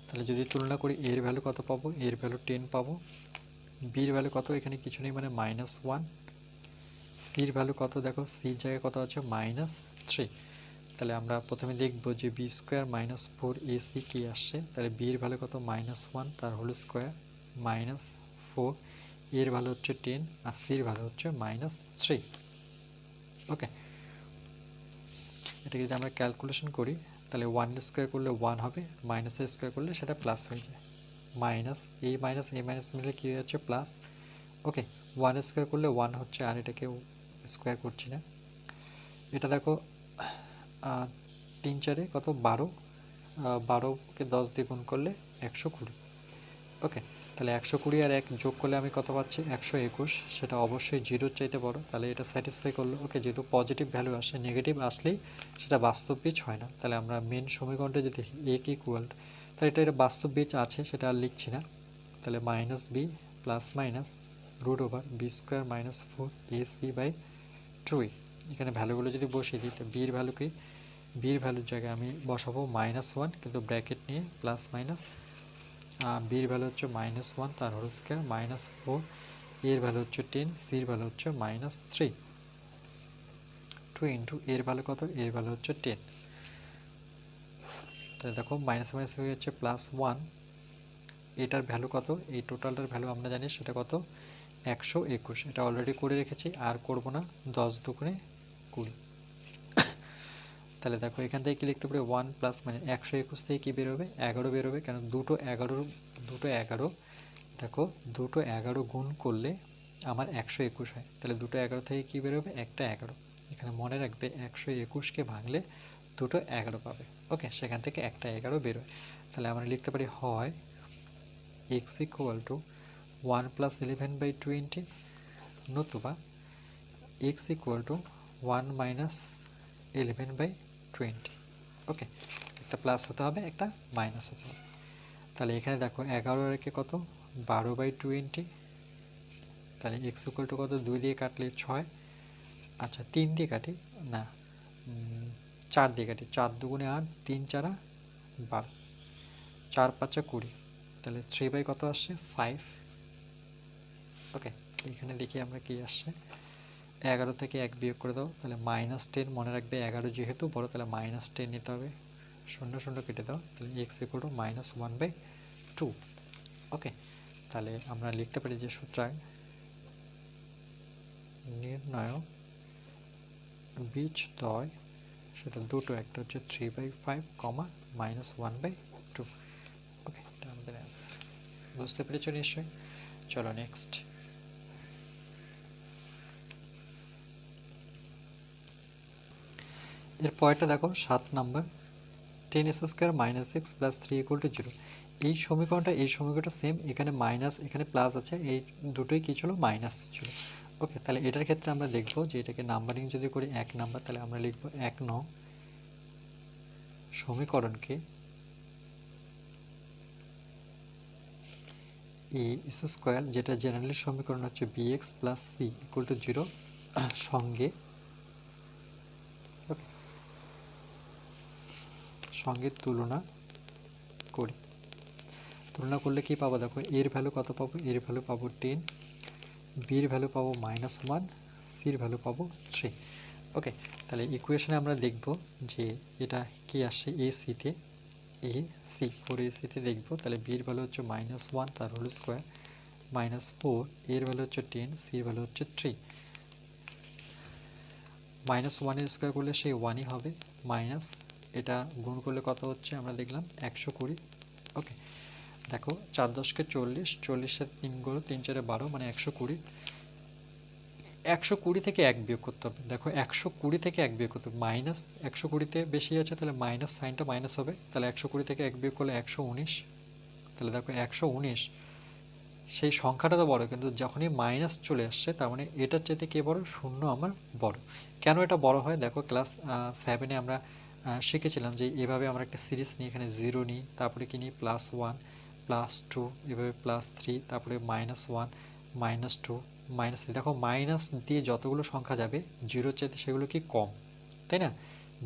তাহলে যদি তুলনা করি, এর ভ্যালু কত পাবো, এর ভ্যালু 10 পাবো, বির ভ্যালু কত, এখানে কিছু নেই মানে -1, সির ভ্যালু কত দেখো, সির জায়গায় কত আছে -3। তাহলে আমরা প্রথমে দেখব যে b² - 4ac কি আসছে। তাহলে বির ভ্যালু কত, -1 তার হোল স্কোয়ার -4, এর ভ্যালু হচ্ছে 10, আর সির ভ্যালু হচ্ছে -3। ওকে, এটা যদি আমরা ক্যালকুলেশন করি তাহলে 1 এর স্কোয়ার করলে 1 হবে, মাইনাসের স্কোয়ার করলে সেটা প্লাস হয়ে যায়। এই মাইনাস মিলে কী হয়ে যাচ্ছে, প্লাস। ওকে, 1 স্কোয়ার করলে 1 হচ্ছে, আর এটাকে স্কোয়ার করছি না। এটা দেখো 3 4 কত 12, 12কে 10 দিয়ে গুণ করলে 120। ওকে, তাহলে 120 আর 1 যোগ করলে আমি কত পাচ্ছি 121, সেটা অবশ্যই জিরোর চাইতে বড়, তাহলে এটা স্যাটিসফাই করলো। ওকে, যেহেতু পজিটিভ ভ্যালু আসে, নেগেটিভ আসলেই সেটা বাস্তব বীজ হয় না। তাহলে আমরা মেন সমীকরণটা যদি দেখি এ কি ইকুয়াল, তাহলে এটা বাস্তব বীজ আছে, সেটা আর লিখছি না। তাহলে minus B plus minus root over B square minus 4ac/2a। এখানে ভ্যালুগুলো যদি বসিয়ে দিই, তো বির ভ্যালু কি, বির ভ্যালুর জায়গায় আমি বসাবো -1 কিন্তু ব্র্যাকেট নিয়ে প্লাস মাইনাস, বির ভ্যালু হচ্ছে -1 তার হোল স্কোয়ার -4, এর ভ্যালু হচ্ছে 10, সির ভ্যালু হচ্ছে -3, 2 ইন্টু এর ভ্যালু কত, এর ভ্যালু হচ্ছে 10। তাহলে দেখো মাইনাস মাইনাস হয়ে যাচ্ছে +1, এটার ভ্যালু কত, এই টোটালটার ভ্যালু আমরা জানি সেটা কত 121, এটা অলরেডি করে রেখেছি, আর করব না, 10 দুগুণে 20। তাহলে দেখো এখান থেকে কি লিখতে পারি 1 প্লাস মানে 121 থেকে কি বেরোবে 11 বেরোবে, কেন দুটো 11 দেখো দুটো 11 গুণ করলে আমার 121 হয়, তাহলে দুটো 11 থেকে কি বেরোবে একটা 11, এখানে মনে রাখবে 121কে ভাঙলে দুটো 11 পাবে। ওকে, সেখান থেকে একটা 11 বেরোয়, তাহলে আমরা লিখতে পারি হয় x ইকুয়াল টু 1 প্লাস 11/20 নতুবা x ইকুয়াল টু 1 মাইনাস 11/20। ওকে, একটা প্লাস হতে হবে, একটা মাইনাস হতে হবে। তাহলে এখানে দেখো 11 রেখে কত 12/20, তাহলে x ইকুয়াল টু কত, 2 দিয়ে কাটলে 6, আচ্ছা 3 দিয়ে কাটি না 4 দিয়ে কাটি, 4 দুগুণে 8, 3 4 12, 4 5 20, তাহলে 3 কত আসছে 5। ওকে, এখানে দেখি আমরা কি আসছে, 11 থেকে 1 বিয়োগ করে দাও, তাহলে -10, মনে রাখবে 11 যেহেতু বড়, তাহলে -10 নিতে হবে, 0 0 কেটে দাও, তাহলে x ইকুয়াল টু -1/2। ওকে, তাহলে আমরা লিখতে পারি যে সুতরাং নির্ণয় বীজদ্বয় সেটা দুটো, একটা হচ্ছে 3/5, -1/2। ওকে, এটা আমাদের অ্যান্সার। বুঝতে পেরেছ নিশ্চয়ই? চলো নেক্সট। এর পরেরটা দেখো 7 নাম্বার, 10s² - x + 3 = 0। এই সমীকরণটা সেম, এখানে মাইনাস এখানে প্লাস আছে, এই দুটোই কি ছিল, মাইনাস ছিল। ওকে, তাহলে এটার ক্ষেত্রে আমরা দেখব যে এটাকে নাম্বারিং যদি করি 1 নাম্বার, তাহলে আমরা লিখব 1 নং সমীকরণকে a² যেটা জেনারেলি সমীকরণ হচ্ছে bx + c = 0 সঙ্গে তুলনা করি। তুলনা করলে কি পাবো, দেখো এর ভ্যালু কত পাবো, এর ভ্যালু পাবো 10, বির ভ্যালু পাবো -1, সির ভ্যালু পাবো 3। ওকে, তাহলে ইকুয়েশনে আমরা দেখব যে এটা কি আসছে ac-তে,4ac-তে দেখব, তাহলে বির ভ্যালু হচ্ছে -1 তার হোল স্কোয়ার -4, এর ভ্যালু হচ্ছে 10, সির ভ্যালু হচ্ছে 3। -1 এর স্কোয়ার করলে সেই 1ই হবে, মাইনাস এটা গুণ করলে কত হচ্ছে আমরা দেখলাম 120। ওকে, দেখো 4 10 কে 40, 40-এর 3 গুণ 3 4 12 মানে 120, 120 থেকে 1 বিয়োগ করতে হবে। দেখো 120 থেকে 1 বিয়োগ করতে হবে, মাইনাস 120-তে বেশি আছে, তাহলে মাইনাস সাইনটা মাইনাস হবে, তাহলে 120 থেকে 1 বিয়োগ করলে 119, তাহলে দেখো 119, সেই সংখ্যাটা তো বড়, কিন্তু যখনই মাইনাস চলে আসছে তার মানে এটার চাইতে কে বড়, 0 আমার বড়। কেন এটা বড় হয়, দেখো ক্লাস 7-এ আমরা শিখেছিলাম যে এভাবে আমরা একটা সিরিজ নিই, এখানে 0 নিই, তারপরে কি নিই +1 +2, এভাবে +3, তারপরে -1 -2 -3। দেখো মাইনাস দিয়ে যতগুলো সংখ্যা যাবে জিরোর চাইতে সেগুলো কি কম, তাই না?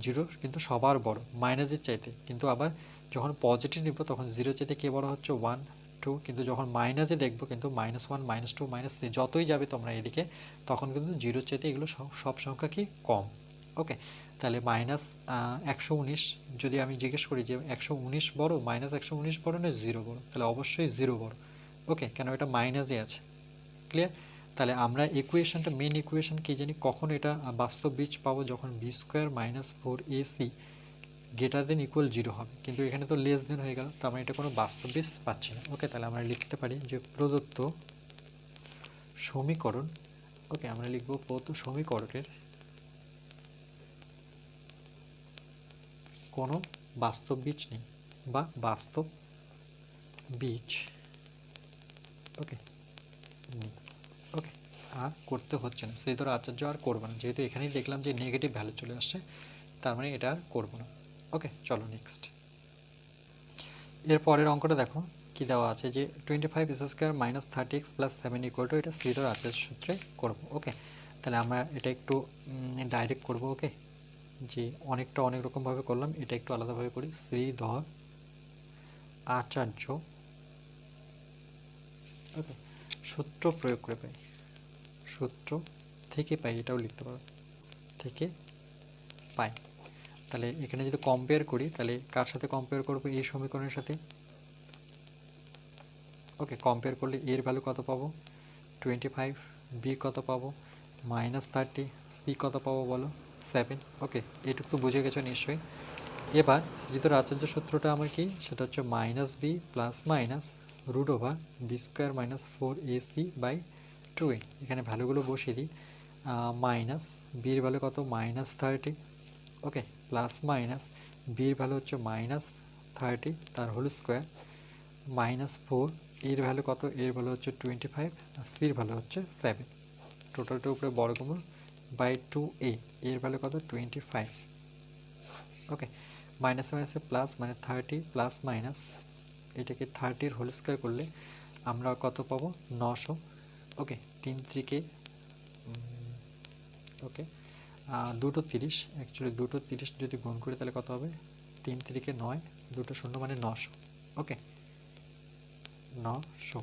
জিরো কিন্তু সবার বড় মাইনাসের চাইতে, কিন্তু আবার যখন পজিটিভ নিব তখন জিরোর চাইতে কে বড় হচ্ছে 1 2, কিন্তু যখন মাইনাসে দেখবো কিন্তু -1 -2 -3 যতই যাবে তোমরা এদিকে, তখন কিন্তু জিরোর চাইতে এগুলো সব সংখ্যা কি কম। ওকে, তাহলে -119 যদি আমি জিজ্ঞেস করি যে 119 বড় -119 বড় না 0 বড়, তাহলে অবশ্যই 0 বড়। ওকে, কেন এটা মাইনাসে আছে। ক্লিয়ার? তাহলে আমরা ইকুয়েশনটা মেন ইকুয়েশন কি জানি, কখন এটা বাস্তব বীজ পাবো, যখন b² - 4ac > 0 হবে, কিন্তু এখানে তো লেস দেন হয়ে গেল, তো আমরা এটা কোনো বাস্তব বীজ পাচ্ছি না। ওকে, তাহলে আমরা লিখতে পারি যে প্রদত্ত সমীকরণ, ওকে আমরা লিখব প্রদত্ত সমীকরণের কোনো বাস্তব বীজ নেই বা বাস্তব বীজ ওকে ওকে, আর করতে হচ্ছে না, শ্রীধর আচার্য আর করবো না, যেহেতু এখানেই দেখলাম যে নেগেটিভ ভ্যালু চলে আসছে, তার মানে এটা আর করবো না। ওকে, চলো নেক্সট। এর পরের অঙ্কটা দেখো কি দেওয়া আছে, যে 25 স্কোয়ার - 30x + 7 = এটা শ্রীধর আচার্য সূত্রে করব। ওকে, তাহলে আমরা এটা একটু ডাইরেক্ট করব। ওকে, যে অনেকটা অনেক রকমভাবে করলাম, এটা একটু আলাদাভাবে করি। শ্রীধর আচার্য, ওকে, সূত্র প্রয়োগ করে পাই, সূত্র থেকে পাই, এটাও লিখতে পারো, থেকে পাই। তাহলে এখানে যদি কম্পেয়ার করি, তাহলে কার সাথে কম্পেয়ার করব? এই সমীকরণের সাথে। ওকে, কম্পেয়ার করলে এর ভ্যালু কত পাবো? 25, বি কত পাবো? -30, সি কত পাবো বলো? 7। ওকে, এটুকু তো বুঝে গেছো নিশ্চয়ই। এবার শ্রীধর আচার্য সূত্রটা আমার কি, সেটা হচ্ছে -b + √b² - 4ac/2a। এখানে ভ্যালুগুলো বসিয়ে দিই। মাইনাস বির ভ্যালু কত? -30। ওকে, প্লাস মাইনাস বির ভ্যালু হচ্ছে -30 তার হোল স্কোয়ার, -4 এর ভ্যালু কত? এর ভ্যালু হচ্ছে 25 আর সির ভ্যালু হচ্ছে 7। টোটালটার উপরে বর্গমূল বাই 2a, এর ভ্যালু কত? 25। ওকে, মাইনাসে মাইনাসে প্লাস, মানে 30 প্লাস মাইনাস, এটাকে 30-র হোল স্কোয়ার করলে আমরা কত পাবো? 900। ওকে, 3 3-কে ওকে, দুটো 30, অ্যাকচুয়ালি দুটো 30 যদি গুণ করি তাহলে কত হবে? 3 3-কে 9, দুটো শূন্য মানে 900। ওকে, 900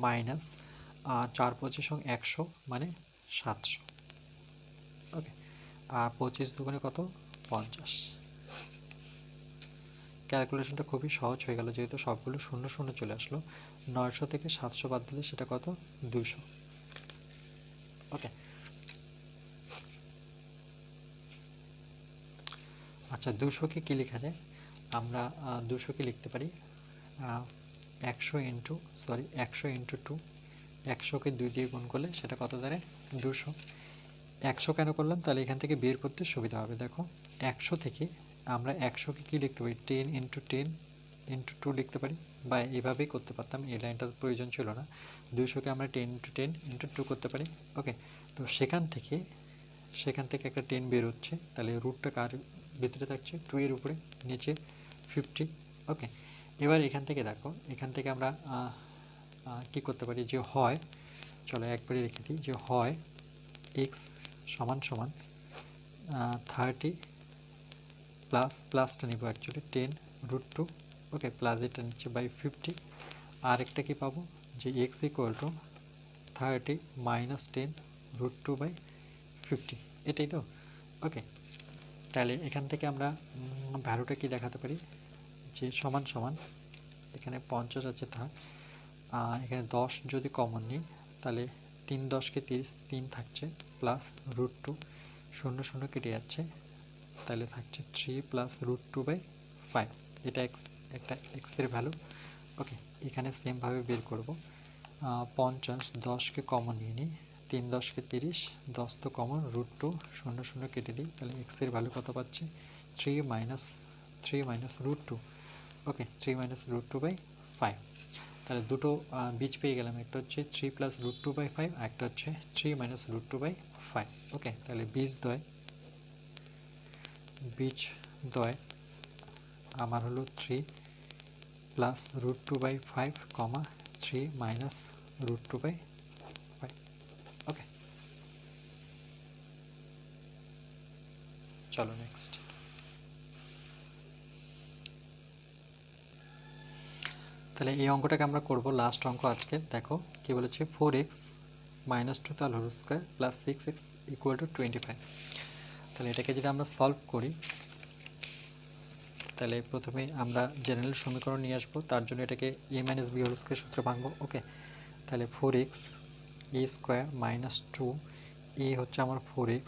মাইনাস 4 25 100 মানে 700। ওকে, আর 25 দুগুণে কত? 50। ক্যালকুলেশনটা খুবই সহজ হয়ে গেল, যেহেতু সবগুলো শূন্য শূন্য চলে আসলো। 900 থেকে 700 বাদ দিলে সেটা কত? 200। ওকে, আচ্ছা 200-কে কী লেখা যায়? আমরা 200-কে লিখতে পারি 100 ইন্টু 2। 100-কে 2 দিয়ে গুণ করলে সেটা কত দাঁড়ায়? 200। 100 কেন করলাম? তাহলে এখান থেকে বের করতে সুবিধা হবে। দেখো, 100 থেকে আমরা 100-কে কী লিখতে পারি? 10 ইন্টু 10 ইন্টু 2 লিখতে পারি, বা এভাবেই করতে পারতাম, এই লাইনটার প্রয়োজন ছিল না। 200-কে আমরা 10 ইন্টু 10 ইন্টু 2 করতে পারি। ওকে, তো সেখান থেকে একটা 10 বের হচ্ছে, তাহলে রুটটা কার ভিতরে থাকছে? 2 এর উপরে, নিচে 50। ওকে, এবার এখান থেকে দেখো, এখান থেকে আমরা কি করতে পারি, যে হয়, চলো একবারে রেখে দিই, যে হয় x সমান সমান 30 প্লাস, প্লাসটা নিব অ্যাকচুয়ালি 10√2। ওকে, প্লাস এটা নিচ্ছে বাই 50। আর একটা কি পাবো, যে x = 30 - 10√2/50, এটাই তো। ওকে, তাহলে এখান থেকে আমরা ভ্যালুটা কি দেখাতে পারি, যে সমান সমান, এখানে 50 আছে, থাক, এখানে 10 যদি কমন নিই তাহলে 3 10-কে 30, 3 থাকছে, প্লাস √2, 0 0 কেটে যাচ্ছে, তাহলে থাকছে 3 প্লাস √2/5। এটা একটা এক্সের ভ্যালু। ওকে, এখানে সেমভাবে বের করব। 50, 10-কে কমন নিয়ে নিই, 3 10-কে 30, 10 তো কমন, √2, 0 0 কেটে দিই, তাহলে এক্সের ভ্যালু কত পাচ্ছি? 3 - √2। ওকে, 3 - √2/5। তাহলে দুটো বীজ পেয়ে গেলাম, একটা হচ্ছে 3 প্লাস √2/5, আর একটা হচ্ছে 3 - √2/5। ওকে, তাহলে বীজ দ্বয় আমার হলো 3 প্লাস √2/5, 3 মাইনাস √2/5। ওকে, চলো নেক্সট। তাহলে এই অঙ্কটাকে আমরা করব লাস্ট অঙ্ক আজকে। দেখো কি বলেছে, 4x - 2 তার হোল স্কোয়ার প্লাস 6x = 25। তাহলে এটাকে যদি আমরা সলভ করি, তাহলে প্রথমে আমরা জেনারেল সমীকরণ নিয়ে আসবো, তার জন্য এটাকে a - b হোল স্কোয়ার সূত্রে ভাঙবো। ওকে, তাহলে 4x a² - 2, a হচ্ছে আমার 4x,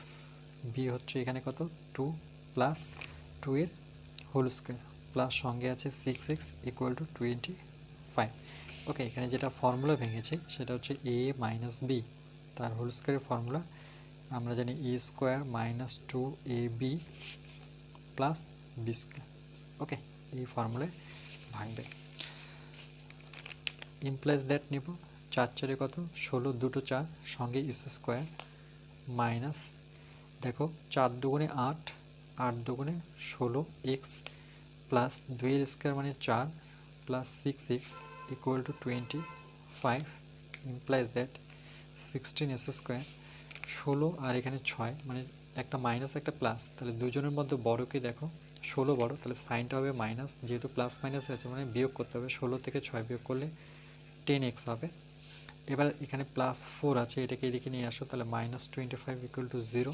b হচ্ছে এখানে কত? 2 প্লাস 2 এর হোল স্কোয়ার, প্লাস সঙ্গে আছে 6x = 25। ওকে, এখানে যেটা ফর্মুলা ভেঙেছে সেটা হচ্ছে a - b তার হোল স্কোয়ারের ফর্মুলা আমরা জানি a² - 2ab প্লাস b²। ওকে, এই ফর্মুলায় ভাঙবে। ইমপ্লাইজ দ্যাট নিব 4 4 কত 16, দুটো 4 সঙ্গে এস স্কোয়ার মাইনাস দেখো 4 দুগুণে 8, 8 দুগুণে 16 এক্স প্লাস 2 এর স্কোয়ার মানে 4 plus 6 x equal to 25 implies that 16 S square 16 আর এখানে 6 মানে একটা মাইনাস একটা প্লাস, তাহলে দুজনের মধ্যে বড়কে দেখো 16 বড়, তাহলে সাইনটা হবে মাইনাস, যেহেতু প্লাস মাইনাস আছে মানে বিয়োগ করতে হবে, 16 থেকে 6 বিয়োগ করলে 10x হবে। এবার এখানে প্লাস 4 আছে, এটাকে এদিকে নিয়ে আসো, তাহলে মাইনাস 25 ইকুয়াল টু 0।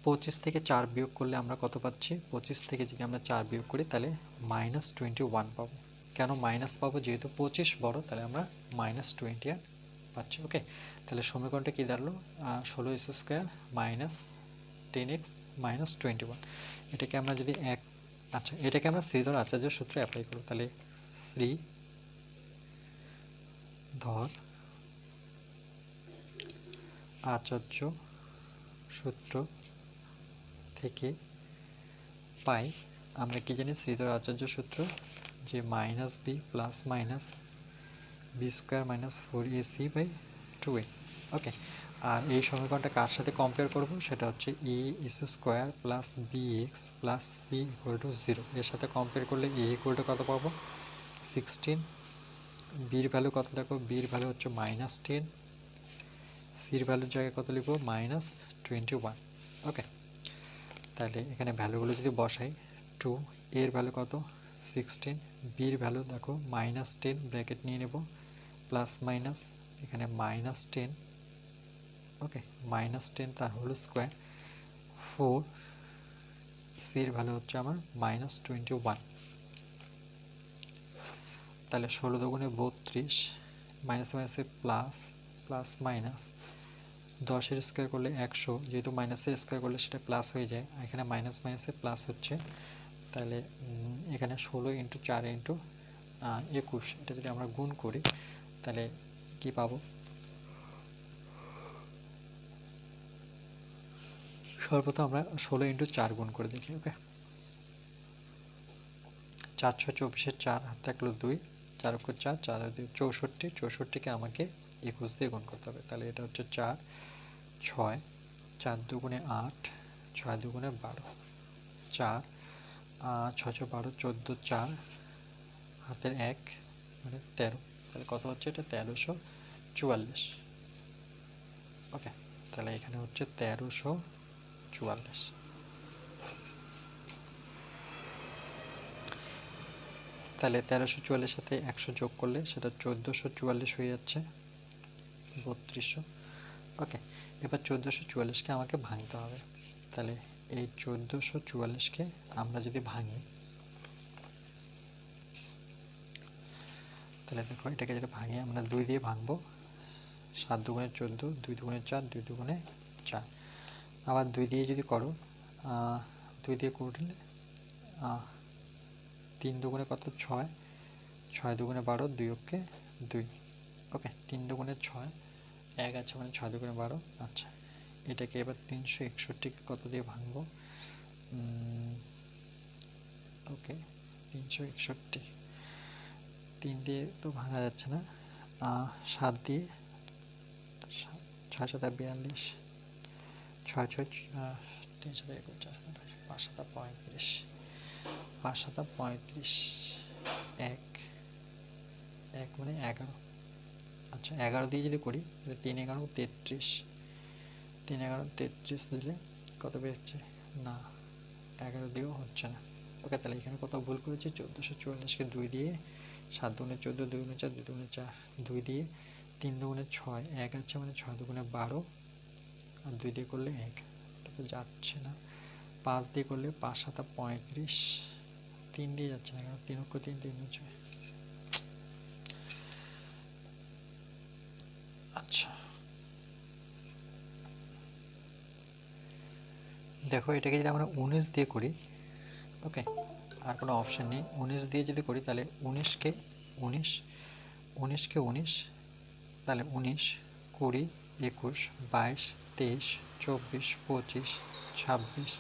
25 থেকে 4 বিয়োগ করলে আমরা কত পাচ্ছি, 25 থেকে যদি আমরা 4 বিয়োগ করি তাহলে মাইনাস 21 পাবো। কেন মাইনাস পাবো, যেহেতু 25 বড়, তাহলে আমরা মাইনাস 21 পাচ্ছি। ওকে, তাহলে সমীকরণটা কী দাঁড়ালো, 16 S square minus 10x minus 21। এটাকে আমরা যদি আচ্ছা এটাকে আমরা শ্রীধর আচার্য সূত্রে অ্যাপ্লাই করব, তাহলে শ্রীধর আচার্য সূত্র থেকে পাই আমরা কি জানি, শ্রীধর আচার্য সূত্র যে minus B plus minus B square minus 4ac/2a। Okay, আর এই সমীকরণটা কার সাথে কম্পেয়ার করব, সেটা হচ্ছে A S square plus B X plus C equal to 0। এর সাথে কম্পেয়ার করলে এ ইকুয়াল টু কত পাবো 16, বির ভ্যালু কত দেখো, বির ভ্যালু হচ্ছে মাইনাস 10, সির ভ্যালুর জায়গায় কত লিখবো মাইনাস 21। ওকে, তাহলে এখানে ভ্যালুগুলো যদি বসাই 2, এর ভ্যালু কত 16, বির ভ্যালু দেখো মাইনাস 10 ব্র্যাকেট নিয়ে নেব প্লাস মাইনাস এখানে মাইনাস 10, ওকে মাইনাস 10 তার হোল স্কোয়ার 4, সির ভ্যালু হচ্ছে আমার মাইনাস 21। তাহলে 16 দুগুণে 32 মাইনাস মাইনাসে প্লাস প্লাস মাইনাস 10-এর স্কোয়ার করলে 100, যেহেতু মাইনাসের স্কোয়ার করলে সেটা প্লাস হয়ে যায়, এখানে মাইনাস মাইনাসে প্লাস হচ্ছে, তাহলে এখানে 16 ইন্টু 4 ইন্টু 21, এটা যদি আমরা গুণ করি তাহলে কি পাবো, সর্বপ্রথম আমরা 16 ইন্টু 4 গুণ করে দেখি। ওকে, 4 6 24, 4 হাতে থাকলো 2, 4 4 4 2 64, 64কে আমাকে 21 দিয়ে গুণ করতে হবে, তাহলে এটা হচ্ছে 4 6, 4 দুগুণে 8, 6 দুগুণে 12, 4 6 6 12 14, 4 হাতের 1 মানে 13, তাহলে কত হচ্ছে এটা 1344। ওকে, তাহলে এখানে হচ্ছে 1344। তাহলে 1344 সাথে 100 যোগ করলে সেটা 1444 হয়ে যাচ্ছে 3200। ওকে, এবার 1444কে আমাকে ভাঙতে হবে, তাহলে এই 1444কে আমরা যদি ভাঙি তাহলে দেখো এটাকে যদি ভাঙি আমরা 2 দিয়ে ভাঙবো, 7 দুগুণে 14, 2 দুগুণে 4, 2 দুগুণে 4, আবার 2 দিয়ে যদি করো 2 দিয়ে করলে 3 দুগুণে কত 6, 6 দুগুণে 12, 2 ওকে 2। ওকে, 3 দুগুণে 6, 1 আছে মানে 6 দুগুণে 12। আচ্ছা, এটাকে এবার 361কে কত দিয়ে ভাঙবো, ওকে 361, 3 দিয়ে তো ভাঙা যাচ্ছে না, 7 দিয়ে 6 7 42, 6 6 3 7 21, 5 7 35, 5 7 35, 1 1 মানে 11। আচ্ছা 11 দিয়ে যদি করি তাহলে 3 11 33, 3 11 33 দিলে কত বেরোচ্ছে না 11 দিয়েও হচ্ছে না। ওকে, তাহলে এখানে কোথাও ভুল করেছি, 1444কে 2 দিয়ে 7 দুগুণে 14, 2 গুণে 4, 2 দুগুণে 4, 2 দিয়ে 3 দুগুণে 6, 1 আছে মানে 6 দুগুণে 12, আর 2 দিয়ে করলে 1, এটা তো যাচ্ছে না। 5 দিয়ে করলে 5 7 35, 3 দিয়ে যাচ্ছে না, কারণ 3 অক্ষ 3 3 হচ্ছে। আচ্ছা দেখো এটাকে যদি আমরা 19 দিয়ে করি, ওকে আর কোনো অপশান নেই, 19 দিয়ে যদি করি তাহলে 19কে 19, 19কে 19, তাহলে 19 20 21 22 23 24 25 26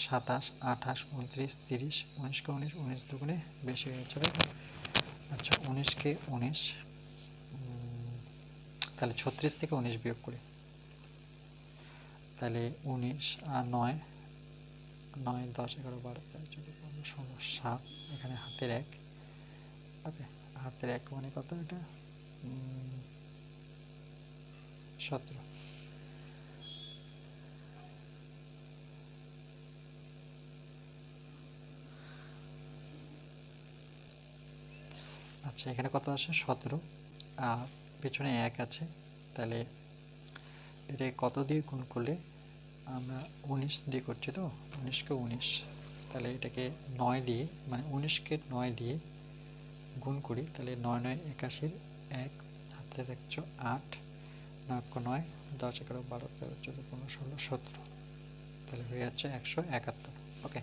27, 28, 29, 30, 19কে 19, 19 দুগুণে বেশি হয়ে যাবে। আচ্ছা 19কে 19, তাহলে 36 থেকে 19 বিয়োগ করি, তাহলে 19 আর 9, 9, 10, 11, 12, 13, 14, 15, 16, 7, এখানে হাতের 1, ওকে হাতের 1 মানে কত এটা 17। আচ্ছা এখানে কত আসে 17, আর পেছনে 1 আছে, তাহলে এটা কত দিয়ে গুণ করলে আমরা 19 দিয়ে করছি তো 19কে 19, তাহলে এটাকে 9 দিয়ে মানে 19কে 9 দিয়ে গুণ করি, তাহলে 9, 9, 81, 1 হাতে দেখছো 8, 9, 9, 10, 11, 12, 13, 14, 15, 16, 17, তাহলে হয়ে যাচ্ছে 171। ওকে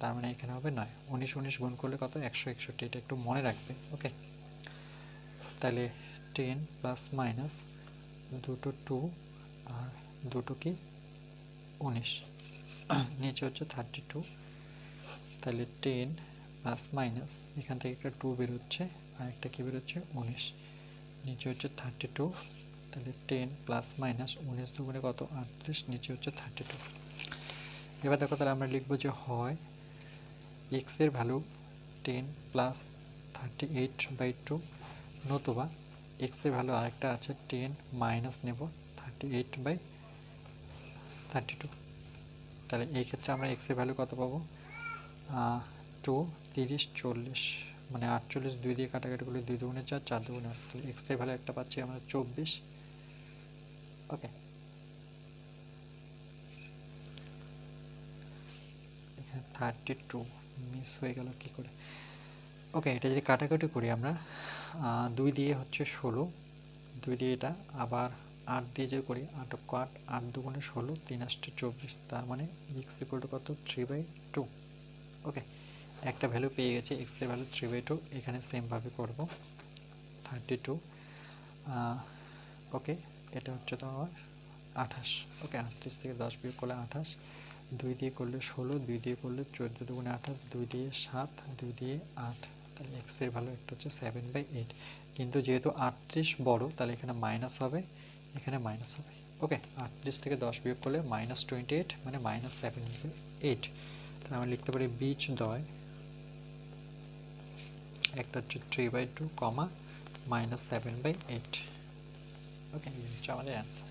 তার মানে এখানে হবে 9, 19, 19 গুণ করলে কত 161, এটা একটু মনে রাখবে। ওকে তাহলে 10 প্লাস মাইনাস দুটো 2 আর দুটো কি 19, নিচে হচ্ছে 32, তাহলে 10 প্লাস মাইনাস এখান থেকে একটা 2 বেরোচ্ছে আর একটা কি বেরোচ্ছে 19, নিচে হচ্ছে 32, তাহলে 10 প্লাস মাইনাস 19 দুগুণে কত 38, নিচে হচ্ছে 32। এবার দেখো তাহলে আমরা লিখবো যে হয় x এর ভ্যালু 10 প্লাস 38/2, নতুবা x এর ভ্যালু আরেকটা আছে 10 মাইনাস নেব 38/32। তাহলে এই ক্ষেত্রে আমরা x এর ভ্যালু কত পাবো 2, 30, 40, মানে 48 2 দিয়ে কাটাকাটি করলে 2 দুগুণে 4, 4 দুগুণে 8, তাহলে x এর ভ্যালু একটা পাচ্ছি আমরা 24। ওকে এখানে 32 মিস হয়ে গেল কি করে। ওকে এটা যদি কাটাকাটি করি আমরা 2 দিয়ে হচ্ছে 16, 2 দিয়ে এটা আবার 8 দিয়ে যে করি 8 8, 8 দুগুণে 16, 3 8 24, তার মানে x ইকুয়াল টু কত 3/2। ওকে একটা ভ্যালু পেয়ে গেছে x এর ভ্যালু 3/2, এখানে সেমভাবে করব 32। ওকে এটা হচ্ছে তোমার 28। ওকে 38 থেকে 10 বিয়োগ করলে 28, 2 দিয়ে করলে 16, 2 দিয়ে করলে 14 দুগুণে 28, 2 দিয়ে 7, 2 দিয়ে 8, তাহলে x এর ভ্যালু একটা হচ্ছে 7/8। কিন্তু যেহেতু 38 বড় তাহলে এখানে মাইনাস হবে, এখানে মাইনাস হবে। ওকে 38 থেকে 10 বিয়োগ করলে -28 মানে -7/8। তাহলে আমরা লিখতে পারি বীজদ্বয় একটা হচ্ছে 3/2, -7/8। ওকে এই হচ্ছে আমাদের অ্যান্সার।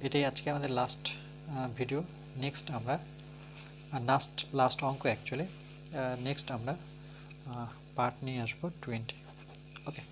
এটাই আজকে আমাদের লাস্ট ভিডিও। নেক্সট আমরা লাস্ট অঙ্ক অ্যাকচুয়ালি, নেক্সট আমরা পার্ট নিয়ে আসবো 20। ওকে।